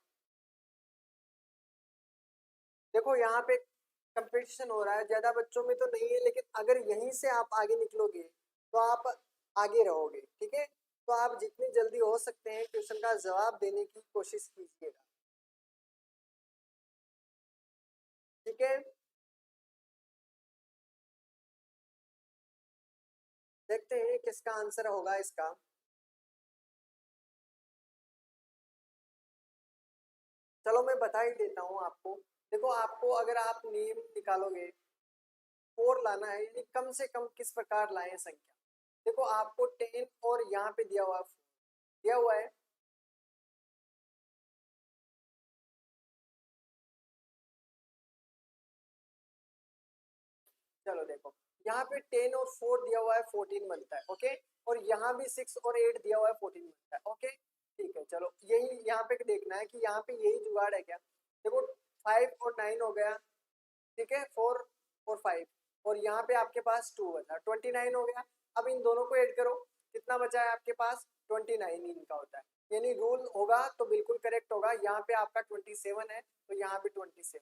देखो यहाँ पे कंपटीशन हो रहा है, ज्यादा बच्चों में तो नहीं है, लेकिन अगर यहीं से आप आगे निकलोगे तो आप आगे रहोगे। ठीक है, तो आप जितनी जल्दी हो सकते हैं क्वेश्चन का जवाब देने की कोशिश कीजिएगा। ठीक है, देखते हैं किसका आंसर होगा इसका। चलो मैं बता ही देता हूँ आपको। देखो आपको अगर आप नेम निकालोगे, 4 लाना है, यानी कम से कम किस प्रकार लाए संख्या। देखो आपको 10 और यहाँ पे दिया हुआ है 4, दिया हुआ है। चलो देखो, यहाँ पे 10 और 4 दिया हुआ है, 14 बनता है। ओके, और यहाँ भी 6 और 8 दिया हुआ है, 14 बनता है। ओके, ठीक है, चलो यही यहाँ पे देखना है कि यहाँ पे यही जुगाड़ है क्या। देखो 5 और 9 हो गया, ठीक है, 4 और 5, और यहाँ पे आपके पास 2 बचा, 29 हो गया। अब इन दोनों को ऐड करो, कितना बचा है आपके पास, 29 इनका होता है। यानी रूल होगा तो बिल्कुल करेक्ट होगा। यहाँ पे आपका 27 है, तो यहाँ पे 27।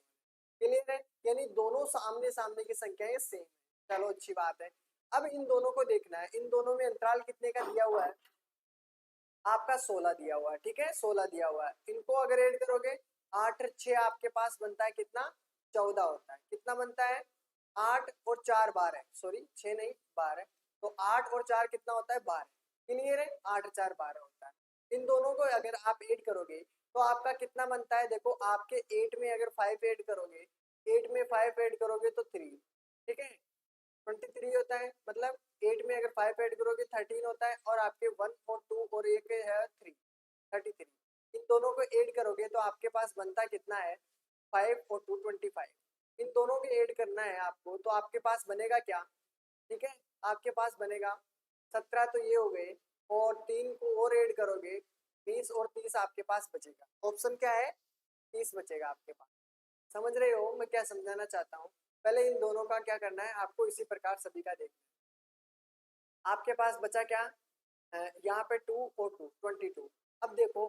क्लियर है, यानी दोनों सामने सामने की संख्याएं सेम है। चलो अच्छी बात है। अब इन दोनों को देखना है, इन दोनों में अंतराल कितने का दिया हुआ है, आपका 16 दिया हुआ है। ठीक है, 16 दिया हुआ है। इनको अगर ऐड करोगे, 8 और 6 आपके पास बनता है कितना, 14 होता है। कितना बनता है, 8 और 4 12, सॉरी 6 नहीं 12। तो 8 और 4 कितना होता है, 12। क्लियर है, 8 और 4 12 होता है। इन दोनों को अगर आप ऐड करोगे तो आपका कितना बनता है, देखो आपके 8 में अगर 5 ऐड करोगे, 8 में 5 ऐड करोगे तो 3, ठीक है 23 होता है, मतलब 8 में अगर 5 ऐड करोगे 13 होता है, और आपके 1 और 2 और एक है 3, 33। इन दोनों को ऐड करोगे तो आपके पास बनता कितना है, 5 और 2 25। इन दोनों को ऐड करना है आपको, तो आपके पास बनेगा क्या, ठीक है आपके पास बनेगा 17, तो ये हो गए, और 3 को और ऐड करोगे 20, और 30 आपके पास बचेगा। ऑप्शन क्या है, 30 बचेगा आपके पास। समझ रहे हो मैं क्या समझाना चाहता हूँ। पहले इन दोनों का क्या करना है आपको, इसी प्रकार सभी का देखना है। आपके पास बचा क्या, यहाँ पे 2 और 2 22। अब देखो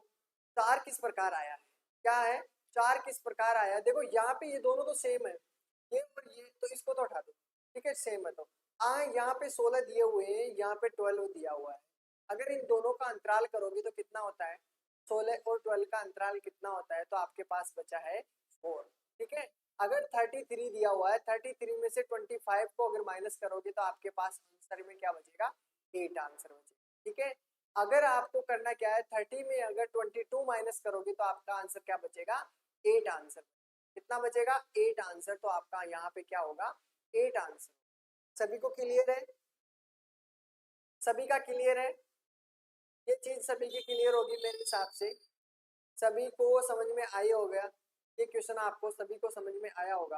4 किस प्रकार आया है, क्या है 4 किस प्रकार आया है, देखो यहाँ पे ये दोनों तो सेम है, ये और ये, तो इसको तो हटा दो, ठीक है सेम है। तो यहाँ पे 16 दिए हुए हैं, यहाँ पे 12 दिया हुआ है। अगर इन दोनों का अंतराल करोगे तो कितना होता है, 16 और 12 का अंतराल कितना होता है, तो आपके पास बचा है 4, ठीक है। अगर 33 दिया हुआ है, 33 में से 25 को अगर माइनस करोगे तो आपके पास आंसर में क्या बचेगा, 8 आंसर बचेगा, ठीक है। अगर आपको करना क्या है, 30 में अगर 22 माइनस करोगे तो आपका आंसर क्या बचेगा, 8 आंसर। कितना बचेगा, 8 आंसर। तो आपका यहाँ पे क्या होगा, 8 आंसर। सभी को क्लियर है, सभी का क्लियर है, ये चीज सभी की क्लियर होगी मेरे हिसाब से, सभी को समझ में आया होगा, ये क्वेश्चन आपको सभी को समझ में आया होगा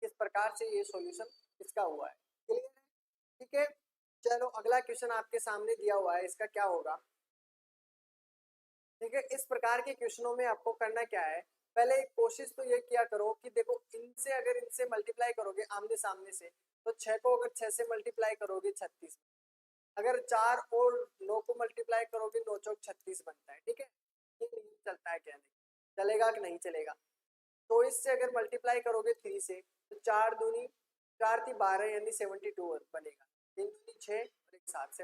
किस प्रकार से ये सॉल्यूशन इसका हुआ है, क्लियर है, ठीक है। चलो अगला क्वेश्चन आपके सामने दिया हुआ है, इसका क्या होगा, ठीक है। इस प्रकार के क्वेश्चनों में आपको करना क्या है, पहले कोशिश तो ये किया करो कि देखो इनसे अगर इनसे मल्टीप्लाई करोगे आमने सामने से, तो 6 को अगर 6 से मल्टीप्लाई करोगे 36, अगर 4 और 9 को मल्टीप्लाई करोगे 9 चौक 36 बनता है, ठीक है। ये नहीं चलता है, क्या नहीं चलेगा कि नहीं चलेगा, तो इससे अगर मल्टीप्लाई करोगे 3 से, तो 4 दूनी 4 थी 12 यानी 72 बनेगा, 3 दूनी 6 और एक 7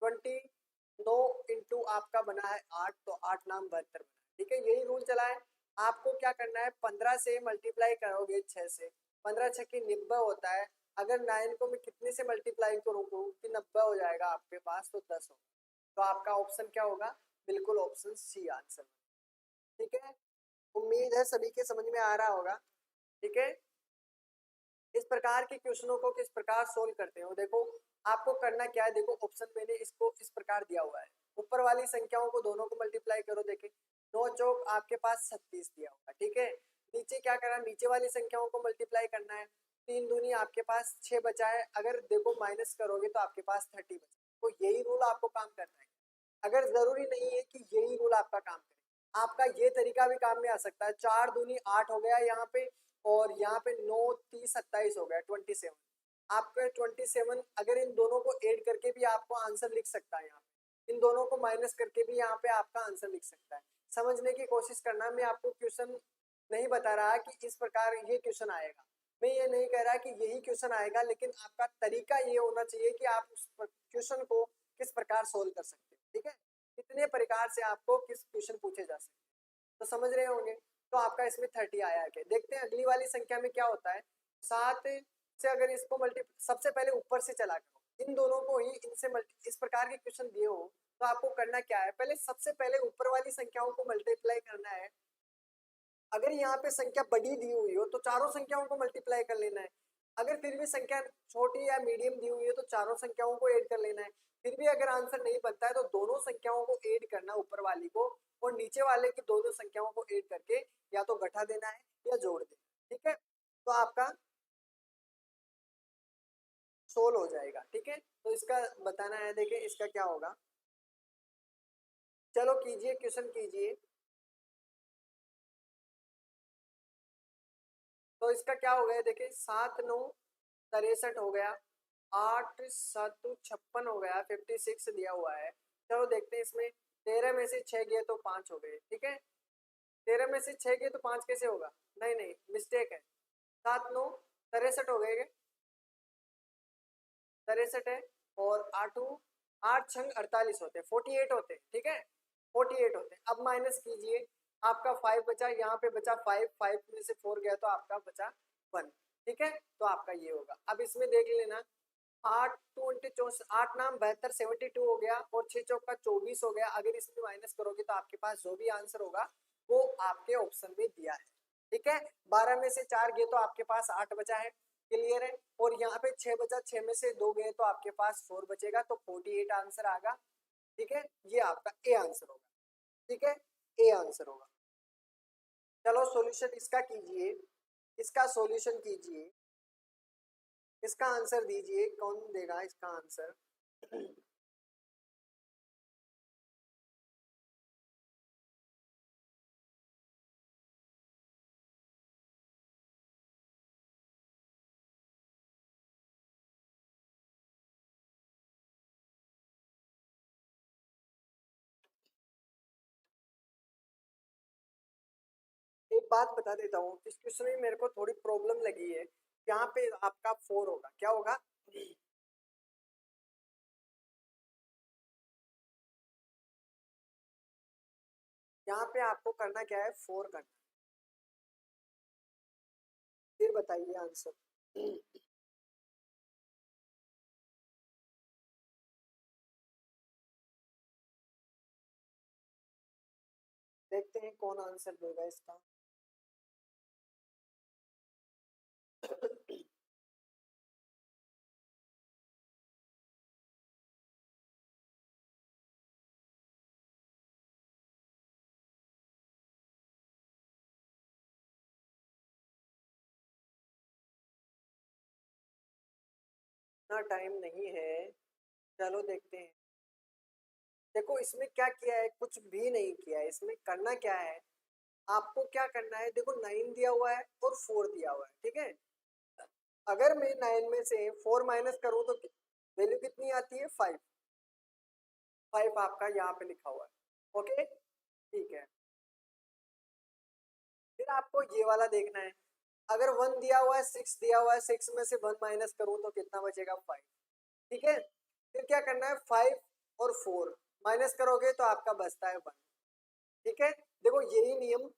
72, 9 इंटू आपका बना है 8, तो 8 नाम 72 बना, ठीक है। यही रूल चला है। आपको क्या करना है, 15 से मल्टीप्लाई करोगे 6 से, 15 छक्के 90 होता है। अगर 9 को मैं कितने से मल्टीप्लाई करूँगा कि 90 हो जाएगा आपके पास, तो 10 होगा। तो आपका ऑप्शन क्या होगा, बिल्कुल ऑप्शन सी आंसर, ठीक है। उम्मीद है सभी के समझ में आ रहा होगा, ठीक है। इस प्रकार के क्वेश्चनों को किस प्रकार सोल्व करते हो, देखो आपको करना क्या है, देखो ऑप्शन मैंने इसको इस प्रकार दिया हुआ है, ऊपर वाली संख्याओं को दोनों को मल्टीप्लाई करो, देखे 9 चौक आपके पास 36 दिया होगा, ठीक है। नीचे क्या करना, नीचे वाली संख्याओं को मल्टीप्लाई करना है, 3 दूनी आपके पास 6 बचा है, अगर देखो माइनस करोगे तो आपके पास 30 बचा, तो यही रूल आपको काम करना है। अगर जरूरी नहीं है कि यही रूल आपका काम करे, आपका ये तरीका भी काम में आ सकता है, 4 दूनी 8 हो गया यहाँ पे, और यहाँ पे 9 30 27 हो गया 27, आपके 27 अगर इन दोनों को ऐड करके भी आपको आंसर लिख सकता है, यहाँ पे इन दोनों को माइनस करके भी यहाँ पे आपका आंसर लिख सकता है। समझने की कोशिश करना, मैं आपको क्वेश्चन नहीं बता रहा कि इस प्रकार ये क्वेश्चन आएगा, मैं ये नहीं कह रहा कि यही क्वेश्चन आएगा, लेकिन आपका तरीका ये होना चाहिए कि आप उस क्वेश्चन को किस प्रकार सोल्व कर सकते हैं, ठीक है। कितने प्रकार से आपको किस क्वेश्चन पूछे जा सकते हैं, तो समझ रहे होंगे। तो आपका इसमें 30 आया है, देखते हैं अगली वाली संख्या में क्या होता है। 7 से अगर इसको मल्टी, सबसे पहले ऊपर से चला करो, इन दोनों को ही इनसे मल्टी, इस प्रकार के क्वेश्चन दिए हो तो आपको करना क्या है, पहले सबसे पहले ऊपर वाली संख्याओं को मल्टीप्लाई करना है। अगर यहाँ पे संख्या बड़ी दी हुई हो तो चारों संख्याओं को मल्टीप्लाई कर लेना है, अगर फिर भी संख्या छोटी या मीडियम दी हुई है तो चारों संख्याओं को ऐड कर लेना है, फिर भी अगर आंसर नहीं बनता है तो दोनों संख्याओं को ऐड करना, ऊपर वाली को और नीचे वाले की दोनों संख्याओं को ऐड करके या तो घटा देना है या जोड़ देना, ठीक है। तो आपका सोल्व हो जाएगा, ठीक है। तो इसका बताना है, देखिए इसका क्या होगा, चलो कीजिए क्वेश्चन कीजिए। तो इसका क्या हो गया, देखिए 7 9 63 हो गया, 8 7 56 हो गया, 56 दिया हुआ है। चलो देखते हैं इसमें, 13 में से 6 गए तो 5 हो गए, ठीक है। 13 में से 6 गए तो 5 कैसे होगा, नहीं नहीं मिस्टेक है, 7 9 63 हो गए, 63 है, और 8 8 छंग 48 होते हैं, 48 होते हैं, ठीक है 48 होते हैं। अब माइनस कीजिए, आपका 5 बचा, यहाँ पे बचा 5, 5 में से 4 गया तो आपका बचा 1, ठीक है। तो आपका ये होगा। अब इसमें देख लेना 8 2 24, 8 नाम 72 72 हो गया, और 6 चौका 24 हो गया। अगर इसमें माइनस करोगे तो आपके पास जो भी आंसर होगा वो आपके ऑप्शन में दिया है, ठीक है। 12 में से 4 गए तो आपके पास 8 बचा है, क्लियर है। और यहाँ पे 6 बचा, 6 में से 2 गए तो आपके पास 4 बचेगा, तो 48 आंसर आएगा, ठीक है। ये आपका ए आंसर होगा, ठीक है, ए आंसर होगा। चलो सॉल्यूशन इसका कीजिए, इसका सॉल्यूशन कीजिए, इसका आंसर दीजिए, कौन देगा इसका आंसर? एक बात बता देता हूँ, इस क्वेश्चन में मेरे को थोड़ी प्रॉब्लम लगी है। यहाँ पे आपका 4 होगा, क्या होगा? यहाँ पे आपको करना क्या है, 4 करना। फिर बताइए आंसर। देखते हैं कौन आंसर देगा इसका। इतना टाइम नहीं है, चलो देखते हैं। देखो इसमें क्या किया है, कुछ भी नहीं किया है। इसमें करना क्या है, आपको क्या करना है, देखो 9 दिया हुआ है और 4 दिया हुआ है, ठीक है। अगर मैं 9 में से 4 माइनस करूं तो वैल्यू कितनी आती है, 5। 5 आपका यहाँ पे लिखा हुआ है, ओके, ठीक है। फिर आपको ये वाला देखना है। अगर 1 दिया हुआ है, 6 दिया हुआ है, 6 में से 1 माइनस करूं तो कितना बचेगा, 5, ठीक है। फिर क्या करना है, 5 और 4 माइनस करोगे तो आपका बचता है 1, ठीक है। देखो यही नियम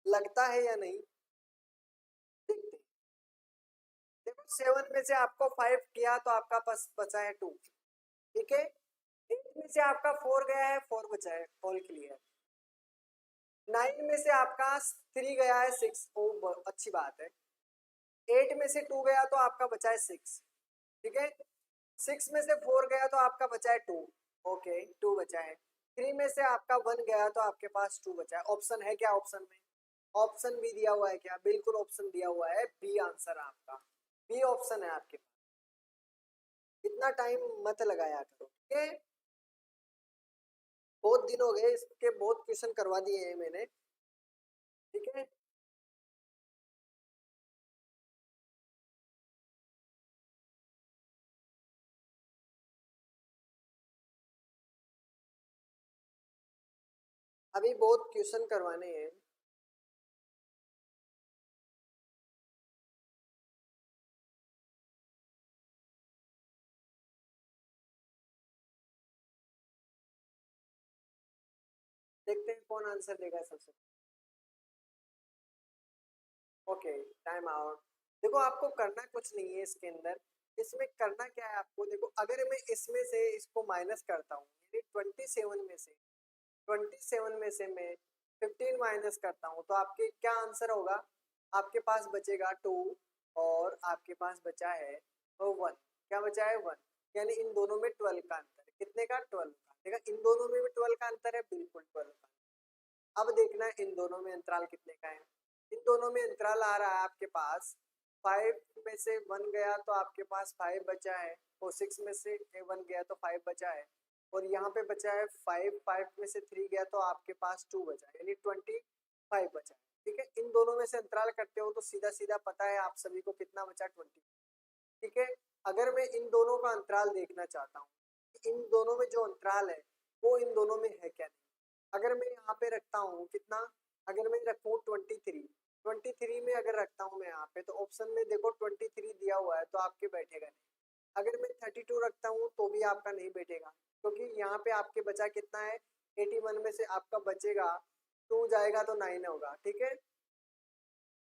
लगता है या नहीं, देखते हैं। देखो 7 में से आपको 5 किया तो आपका पास बचा है 2, ठीक है। 8 में से आपका 4 गया है, 4 बचा है, ऑल क्लियर। 9 में से आपका 3 गया है, 6, ओ अच्छी बात है। 8 में से 2 गया तो आपका बचा है 6, ठीक है। 6 में से 4 गया तो आपका बचा है 2, ओके, 2 बचा है। 3 में से आपका 1 गया तो आपके पास 2 बचा है। ऑप्शन है क्या ऑप्शन में? ऑप्शन भी दिया हुआ है क्या? बिल्कुल ऑप्शन दिया हुआ है, बी आंसर आपका, बी ऑप्शन है आपके पास। इतना टाइम मत लगाया करो, ठीक है। बहुत दिन हो गए, इसके बहुत क्वेश्चन करवा दिए हैं मैंने, ठीक है। अभी बहुत क्वेश्चन करवाने हैं। देखते हैं कौन आंसर देगा सबसे। Okay, time out. देखो आपको करना कुछ नहीं है इसके अंदर। इसमें करना क्या है आपको, देखो अगर मैं इसमें से इसको माइनस करता हूँ, यानी 27 में से मैं 15 माइनस करता हूँ तो आपके क्या आंसर होगा? आपके पास बचेगा 2, और आपके पास बचा है 1। क्या बचा है? 1। यानी इन दोनों में 12 का अंतर है। कितने का? 12 का। देखा, इन दोनों में भी 12 का अंतर है, बिल्कुल 12 का। अब देखना है इन दोनों में अंतराल कितने का है। इन दोनों में अंतराल आ रहा है आपके पास 5 में से 1 गया तो आपके पास 5 बचा है, और 6 में से 1 गया तो 5 बचा है, और यहाँ पे बचा है 5। 5 में से 3 गया तो आपके पास 2 बचा है, यानी 25 बचा है, ठीक है। इन दोनों में से अंतराल करते हो तो सीधा सीधा पता है आप सभी को कितना बचा, 20, ठीक है। अगर मैं इन दोनों का अंतराल देखना चाहता हूँ, इन दोनों में जो अंतराल है वो इन दोनों में है क्या नहीं। अगर मैं यहाँ पे रखता हूँ कितना, अगर मैं रखूँ 23 में अगर रखता हूँ मैं यहाँ पे, तो ऑप्शन में देखो 23 दिया हुआ है तो आपके बैठेगा नहीं। अगर मैं 32 रखता हूँ तो भी आपका नहीं बैठेगा, क्योंकि यहाँ पे आपके बचा कितना है, 81 में से आपका बचेगा 2 जाएगा तो 9 होगा, ठीक है।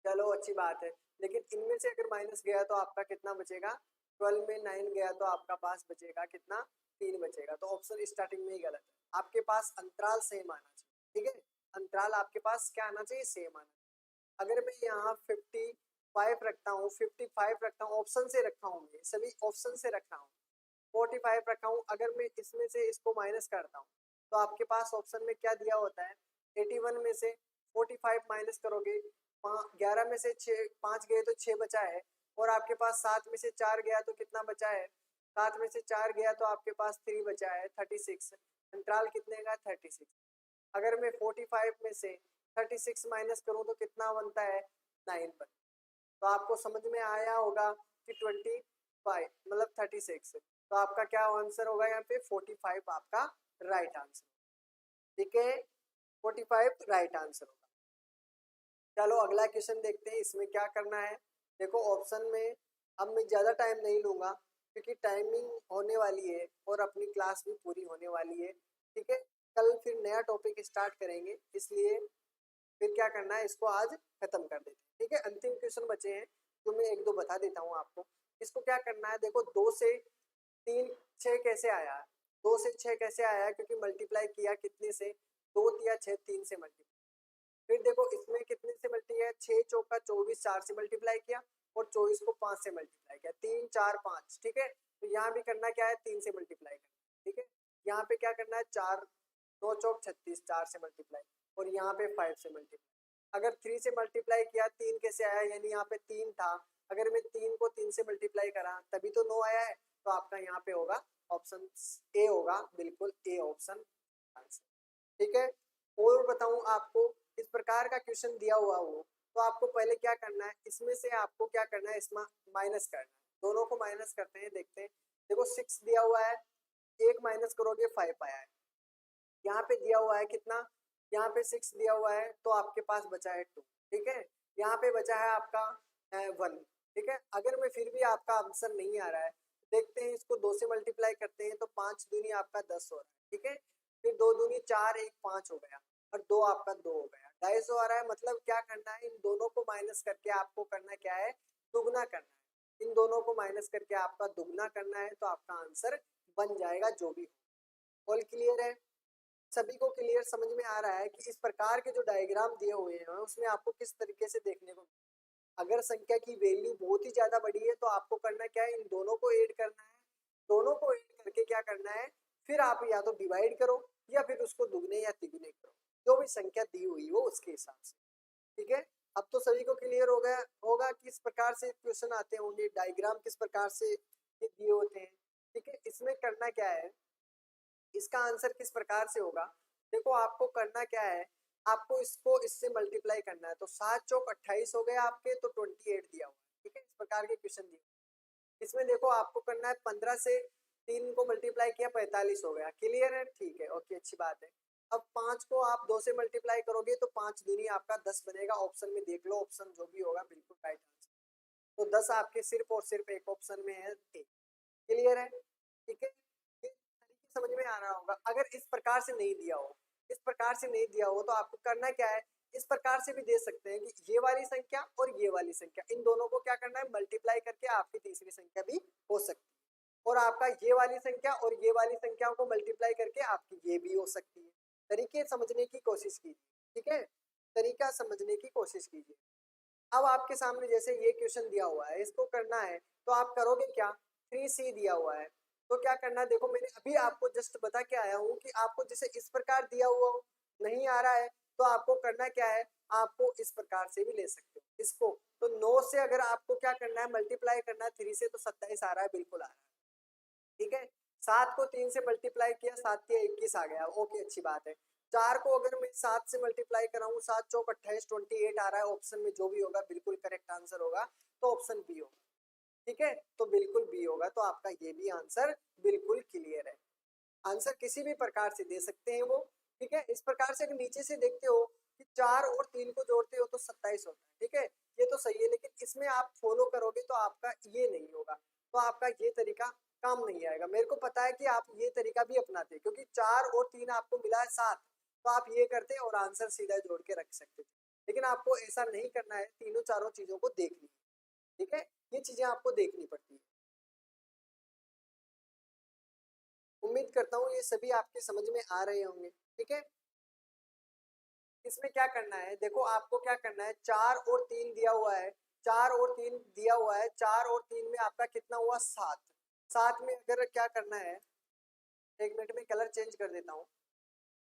चलो अच्छी बात है, लेकिन इनमें से अगर माइनस गया तो आपका कितना बचेगा, 12 में 9 गया तो आपका पास बचेगा कितना, 3 बचेगा। तो ऑप्शन स्टार्टिंग में ही गलत है, आपके पास अंतराल सेम आना चाहिए। ठीक है, अंतराल आपके पास क्या आना चाहिए, सेम आना चाहिए। अगर मैं यहाँ 55 रखता हूँ, 55 रखता हूँ, ऑप्शन से रखा हूँ, मैं सभी ऑप्शन से रखा हूँ, 45 रखा हूँ, अगर मैं इसमें से इसको माइनस करता हूँ तो आपके पास ऑप्शन में क्या दिया होता है, 81 में से 45 माइनस करोगे, 11 में से 5 गए तो 6 बचा है, और आपके पास 7 में से 4 गया तो कितना बचा है, 7 में से 4 गया तो आपके पास 3 बचा है, 36। अंतराल कितने का, 36। अगर मैं 45 में से 36 माइनस करूँ तो कितना बनता है, 9 बनता है। तो आपको समझ में आया होगा कि 25 मतलब 36, तो आपका क्या आंसर होगा यहाँ पे, 45 आपका राइट आंसर। ठीक है, 45 राइट आंसर होगा। चलो अगला क्वेश्चन देखते हैं, इसमें क्या करना है। देखो ऑप्शन में अब मैं ज़्यादा टाइम नहीं लूँगा क्योंकि टाइमिंग होने वाली है और अपनी क्लास भी पूरी होने वाली है। ठीक है, कल फिर नया टॉपिक स्टार्ट करेंगे, इसलिए फिर क्या करना है, इसको आज खत्म कर देते हैं। ठीक है, अंतिम क्वेश्चन बचे हैं जो मैं एक दो बता देता हूँ आपको। इसको क्या करना है, देखो 2 से 3 6 कैसे आया, 2 से 6 कैसे आया, क्योंकि मल्टीप्लाई किया कितने से, 2 या 6, 3 से मल्टीप्लाई। फिर देखो इसमें कितने से मल्टीप्लाई है, 6 चौका 24, 4 से मल्टीप्लाई किया, और 24 को 5 से मल्टीप्लाई किया, 3 4 5। ठीक है, तो यहाँ भी करना क्या है, 3 से मल्टीप्लाई करना। ठीक है, यहाँ पे क्या करना है, 4 2 चौक 36, 4 से मल्टीप्लाई, और यहाँ पे 5 से मल्टीप्लाई। अगर 3 से मल्टीप्लाई किया, 3 कैसे आया, यानी यहाँ पे 3 था, अगर मैं 3 को 3 से मल्टीप्लाई करा तभी तो 9 आया है, तो आपका यहाँ पे होगा ऑप्शन ए होगा, बिल्कुल ए ऑप्शन आंसर। ठीक है, और बताऊं आपको, इस प्रकार का क्वेश्चन दिया हुआ हो तो आपको पहले क्या करना है, इसमें से आपको क्या करना है, इसमें माइनस करना है। दोनों को माइनस करते हैं, देखते हैं। देखो 6 दिया हुआ है, 1 माइनस करोगे 5 आया है। यहाँ पे दिया हुआ है कितना, यहाँ पे 6 दिया हुआ है तो आपके पास बचा है 2। ठीक है, यहाँ पे बचा है आपका 1। ठीक है, अगर मैं फिर भी आपका आंसर नहीं आ रहा है, देखते हैं इसको 2 से मल्टीप्लाई करते हैं, तो 5 दूनी आपका 10 हो रहा है। ठीक है, फिर 2 दूनी 4, 1 5 हो गया, और 2 आपका 2 हो गया, 250 आ रहा है। मतलब क्या करना है, इन दोनों को माइनस करके आपको करना क्या है, दुगना करना है। इन दोनों को माइनस करके आपका दुगना करना है, तो आपका आंसर बन जाएगा जो भी हो। ऑल क्लियर है, सभी को क्लियर समझ में आ रहा है कि इस प्रकार के जो डायग्राम दिए हुए हैं उसमें आपको किस तरीके से देखने को, अगर संख्या की वैल्यू बहुत ही ज्यादा बड़ी है तो आपको करना क्या है, इन दोनों को ऐड करना है। दोनों को ऐड करके क्या करना है, फिर आप या तो डिवाइड करो या फिर उसको दुगने या तिगुने करो, जो भी संख्या दी हुई हो उसके हिसाब से। ठीक है, अब तो सभी को क्लियर हो गया होगा कि इस प्रकार से क्वेश्चन आते होंगे, डायग्राम किस प्रकार से ये दिए होते हैं। ठीक है, इसमें करना क्या है, इसका आंसर किस प्रकार से होगा, देखो आपको करना क्या है, आपको इसको इससे मल्टीप्लाई करना है। तो 7 चौक 28 हो गए आपके, तो 28 दिया हुआ है। ठीक है, इस प्रकार के क्वेश्चन दिए। इसमें देखो आपको करना है 15 से 3 को मल्टीप्लाई किया, 45 हो गया। क्लियर है, ठीक है, ओके, अच्छी बात है। अब 5 को आप 2 से मल्टीप्लाई करोगे तो 5 दूनी आपका 10 बनेगा। ऑप्शन में देख लो, ऑप्शन जो भी होगा बिल्कुल राइट आंसर। तो 10 आपके सिर्फ और सिर्फ एक ऑप्शन में है ए। क्लियर है, ठीक है, ये तरीके समझ में आ रहा होगा। अगर इस प्रकार से नहीं दिया हो, इस प्रकार से नहीं दिया हो, तो आपको करना क्या है, इस प्रकार से भी दे सकते हैं कि ये वाली संख्या और ये वाली संख्या, इन दोनों को क्या करना है, मल्टीप्लाई करके आपकी तीसरी संख्या भी हो सकती है, और आपका ये वाली संख्या और ये वाली संख्याओं को मल्टीप्लाई करके आपकी ये भी हो सकती है। तरीके समझने की कोशिश कीजिए। ठीक है, तरीका समझने की कोशिश कीजिए। अब आपके सामने जैसे ये क्वेश्चन दिया हुआ है, इसको करना है तो आप करोगे क्या, 3C दिया हुआ है तो क्या करना है, देखो मैंने अभी आपको जस्ट बता के आया हूँ कि आपको जैसे इस प्रकार दिया हुआ हो, नहीं आ रहा है तो आपको करना क्या है, आपको इस प्रकार से भी ले सकते हो इसको। तो 9 से अगर आपको क्या करना है, मल्टीप्लाई करना है 3 से, तो 27 आ रहा है, बिल्कुल आ रहा है। ठीक है, 7 को 3 से मल्टीप्लाई किया, 7 के 21 आ गया, ओके, अच्छी बात है। 4 को अगर मैं 7 से मल्टीप्लाई कराऊं, 7 चौक 28, 28 आ रहा है। ऑप्शन में जो भी होगा बिल्कुल करेक्ट आंसर होगा, तो ऑप्शन बी होगा। ठीक है, तो बिल्कुल बी होगा, तो आपका ये भी आंसर बिल्कुल क्लियर है। आंसर किसी भी प्रकार से दे सकते हैं वो। ठीक है, इस प्रकार से अगर नीचे से देखते हो कि 4 और 3 को जोड़ते हो तो 27 होता है। ठीक है, ये तो सही है, लेकिन इसमें आप फॉलो करोगे तो आपका ये नहीं होगा, तो आपका ये तरीका काम नहीं आएगा। मेरे को पता है कि आप ये तरीका भी अपनाते, क्योंकि 4 और 3 आपको मिला है 7, तो आप ये करते और आंसर सीधा जोड़ के रख सकते थे, लेकिन आपको ऐसा नहीं करना है, तीनों चारों चीजों को देखनी है। ठीक है, ये चीजें आपको देखनी पड़ती है। उम्मीद करता हूँ ये सभी आपके समझ में आ रहे होंगे। ठीक है, इसमें क्या करना है, देखो आपको क्या करना है, 4 और 3 दिया हुआ है, 4 और 3 दिया हुआ है, 4 और 3 में आपका कितना हुआ 7। 7 में अगर क्या करना है, 1 मिनट में कलर चेंज कर देता हूँ।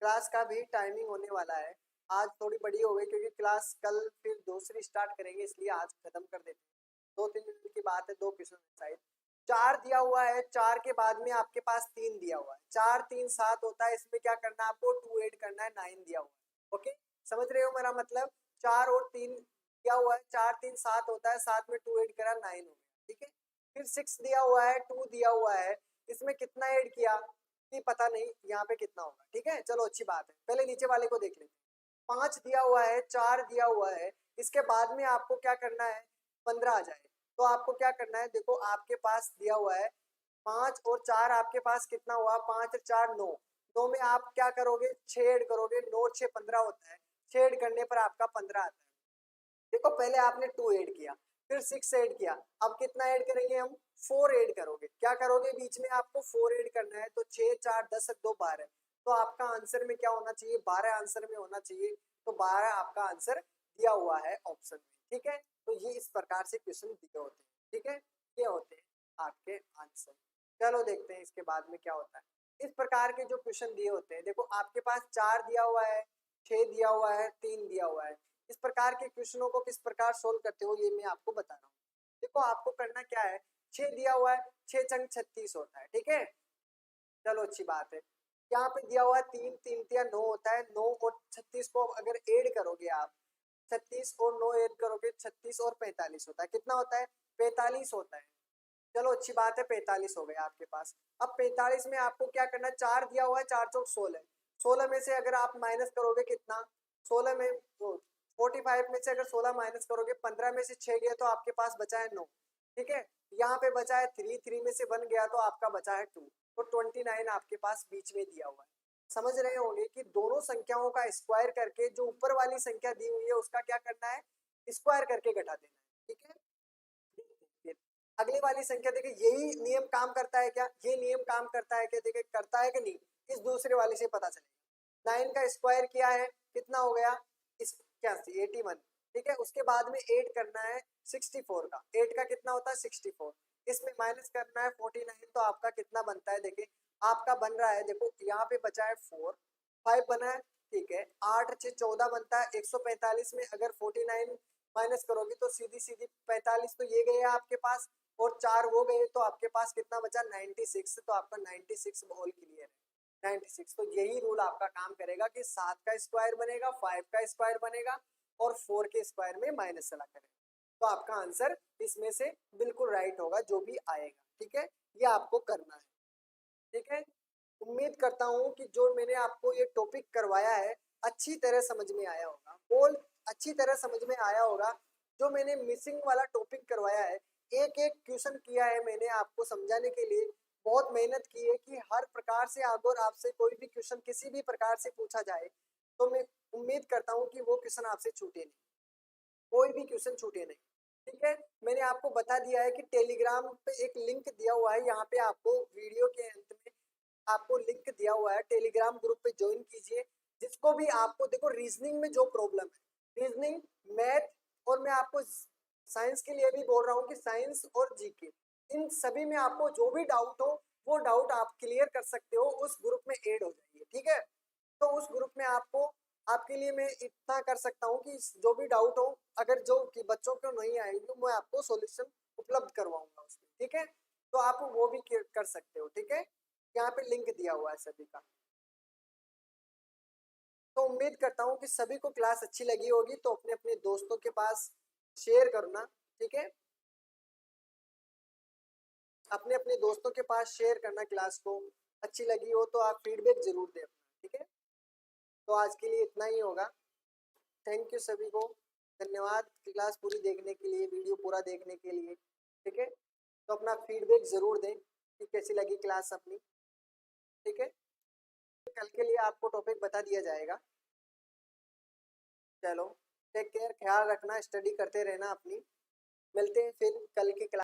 क्लास का भी टाइमिंग होने वाला है, आज थोड़ी बड़ी हो गई क्योंकि क्लास कल फिर दूसरी स्टार्ट करेंगे, इसलिए आज खत्म कर देते हैं। 2-3 मिनट की बात है, 2 क्वेश्चन शायद। 4 दिया हुआ है, 4 के बाद में आपके पास 3 दिया हुआ है, 4 3 7 होता है, इसमें क्या करना है आपको 2 ऐड करना है, 9 दिया हुआ है। ओके, समझ रहे हो मेरा मतलब, 4 और 3 दिया हुआ है, 4 3 7 होता है, 7 में 2 ऐड करा 9 हो गया। ठीक है, फिर 6 दिया हुआ है, 2 दिया हुआ है, इसमें कितना ऐड किया कि पता नहीं यहाँ पे कितना होगा। ठीक है, चलो अच्छी बात है, पहले नीचे वाले को देख लेते हैं। 5 दिया हुआ है, 4 दिया हुआ है, इसके बाद में आपको क्या करना है, 15 आ जाए तो आपको क्या करना है, देखो आपके पास दिया हुआ है 5 और 4, आपके पास कितना हुआ, 5 और 4 9, 9 में आप क्या करोगे 6 ऐड करोगे, 9 और 6 15 होता है, 6 ऐड करने पर आपका 15 आता है। देखो पहले आपने 2 ऐड किया, फिर 6 ऐड किया, अब कितना ऐड करेंगे हम, 4 ऐड करोगे। क्या करोगे, बीच में आपको 4 ऐड करना है, तो 6 4 10 2 12, तो आपका आंसर में क्या होना चाहिए, 12 आंसर में होना चाहिए, तो 12 आपका आंसर दिया हुआ है ऑप्शन में। ठीक है, तो ये इस प्रकार से क्वेश्चन दिए होते हैं। ठीक है, ये होते हैं आपके आंसर। चलो देखते हैं इसके बाद में क्या होता है। इस प्रकार के जो क्वेश्चन दिए होते हैं, देखो आपके पास 4 दिया हुआ है, 6 दिया हुआ है, 3 दिया हुआ है, इस प्रकार के क्वेश्चनों को किस प्रकार सोल्व करते हो ये मैं आपको बता रहा हूँ। देखो आपको करना क्या है, 6 दिया हुआ है, 6 चंग 36 होता है। ठीक है, चलो अच्छी बात है। यहाँ पे दिया हुआ है 3 3 या 9 होता है, 9 और 36 को अगर ऐड करोगे आप, 36 और 9 ऐड करोगे 36 और 45 होता है, कितना होता है 45 होता है। चलो अच्छी बात है, 45 हो गया आपके पास। अब 45 में आपको क्या करना है, 4 दिया हुआ है, 4 चौक 16, 16 में से अगर आप माइनस करोगे कितना, 16 में 45 में से अगर 16 माइनस करोगे, 15 में से 6 गया तो आपके पास बचा है 9। ठीक है, यहाँ पे बचा है 3, 3 में से 1 गया तो आपका बचा है 2, तो 29 आपके पास बीच में दिया हुआ है। समझ रहे होंगे कि दोनों संख्याओं का स्क्वायर करके जो ऊपर वाली संख्या दी हुई है उसका क्या करना है, स्क्वायर करके घटा देना है। ठीक है, अगली वाली संख्या देखिए, यही नियम काम करता है क्या, ये नियम काम करता है क्या, देखिए करता है कि नहीं, इस दूसरे वाले से पता चलेगा। 9 का स्क्वायर किया है, कितना हो गया, इस क्या 81। ठीक है, उसके बाद में 8 करना है 64 का, 8 का कितना होता है 64, इसमें माइनस करना है 49, तो आपका कितना बनता है, देखिए आपका बन रहा है, देखो यहाँ पे बचा है 4, 5 बना है। ठीक है, 8 6 14 बनता है, 145 में अगर 49 माइनस करोगे तो सीधी सीधी 45 तो ये गए आपके पास, और 4 वो गए, तो आपके पास कितना बचा 96, तो आपका 96 होल क्लियर है 96। तो यही रूल आपका काम करेगा कि 7 का स्क्वायर बनेगा, 5 का स्क्वायर बनेगा और 4 के स्क्वायर में माइनस चला करेगा, तो आपका आंसर इसमें से बिल्कुल राइट होगा जो भी आएगा। ठीक है, ये आपको करना है। ठीक है, उम्मीद करता हूँ कि जो मैंने आपको ये टॉपिक करवाया है अच्छी तरह समझ में आया होगा, बोल अच्छी तरह समझ में आया होगा। जो मैंने मिसिंग वाला टॉपिक करवाया है, एक एक क्वेश्चन किया है मैंने आपको समझाने के लिए, बहुत मेहनत की है कि हर प्रकार से अगर आपसे कोई भी क्वेश्चन किसी भी प्रकार से पूछा जाए तो मैं उम्मीद करता हूँ कि वो क्वेश्चन आपसे छूटे नहीं, कोई भी क्वेश्चन छूटे नहीं। ठीक है, मैंने आपको बता दिया है कि टेलीग्राम पे एक लिंक दिया हुआ है, यहाँ पे आपको वीडियो के अंत में आपको लिंक दिया हुआ है, टेलीग्राम ग्रुप पे ज्वाइन कीजिए। जिसको भी आपको देखो रीजनिंग में जो प्रॉब्लम है, रीजनिंग मैथ, और मैं आपको साइंस के लिए भी बोल रहा हूँ कि साइंस और जीके, इन सभी में आपको जो भी डाउट हो वो डाउट आप क्लियर कर सकते हो, उस ग्रुप में ऐड हो जाइए। ठीक है, तो उस ग्रुप में आपको आपके लिए मैं इतना कर सकता हूँ कि जो भी डाउट हो, अगर जो कि बच्चों को नहीं आएगी तो मैं आपको सॉल्यूशन उपलब्ध करवाऊंगा उसमें। ठीक है, तो आप वो भी कर सकते हो। ठीक है, यहाँ पे लिंक दिया हुआ है सभी का। तो उम्मीद करता हूँ कि सभी को क्लास अच्छी लगी होगी, तो अपने अपने दोस्तों के पास शेयर करना। ठीक है, अपने अपने दोस्तों के पास शेयर करना क्लास को, अच्छी लगी हो तो आप फीडबैक जरूर दें अपना। ठीक है, तो आज के लिए इतना ही होगा। थैंक यू सभी को, धन्यवाद क्लास पूरी देखने के लिए, वीडियो पूरा देखने के लिए। ठीक है, तो अपना फीडबैक जरूर दें कि कैसी लगी क्लास अपनी। ठीक है, कल के लिए आपको टॉपिक बता दिया जाएगा। चलो टेक केयर, ख्याल रखना, स्टडी करते रहना अपनी। मिलते हैं फिर कल की क्लास।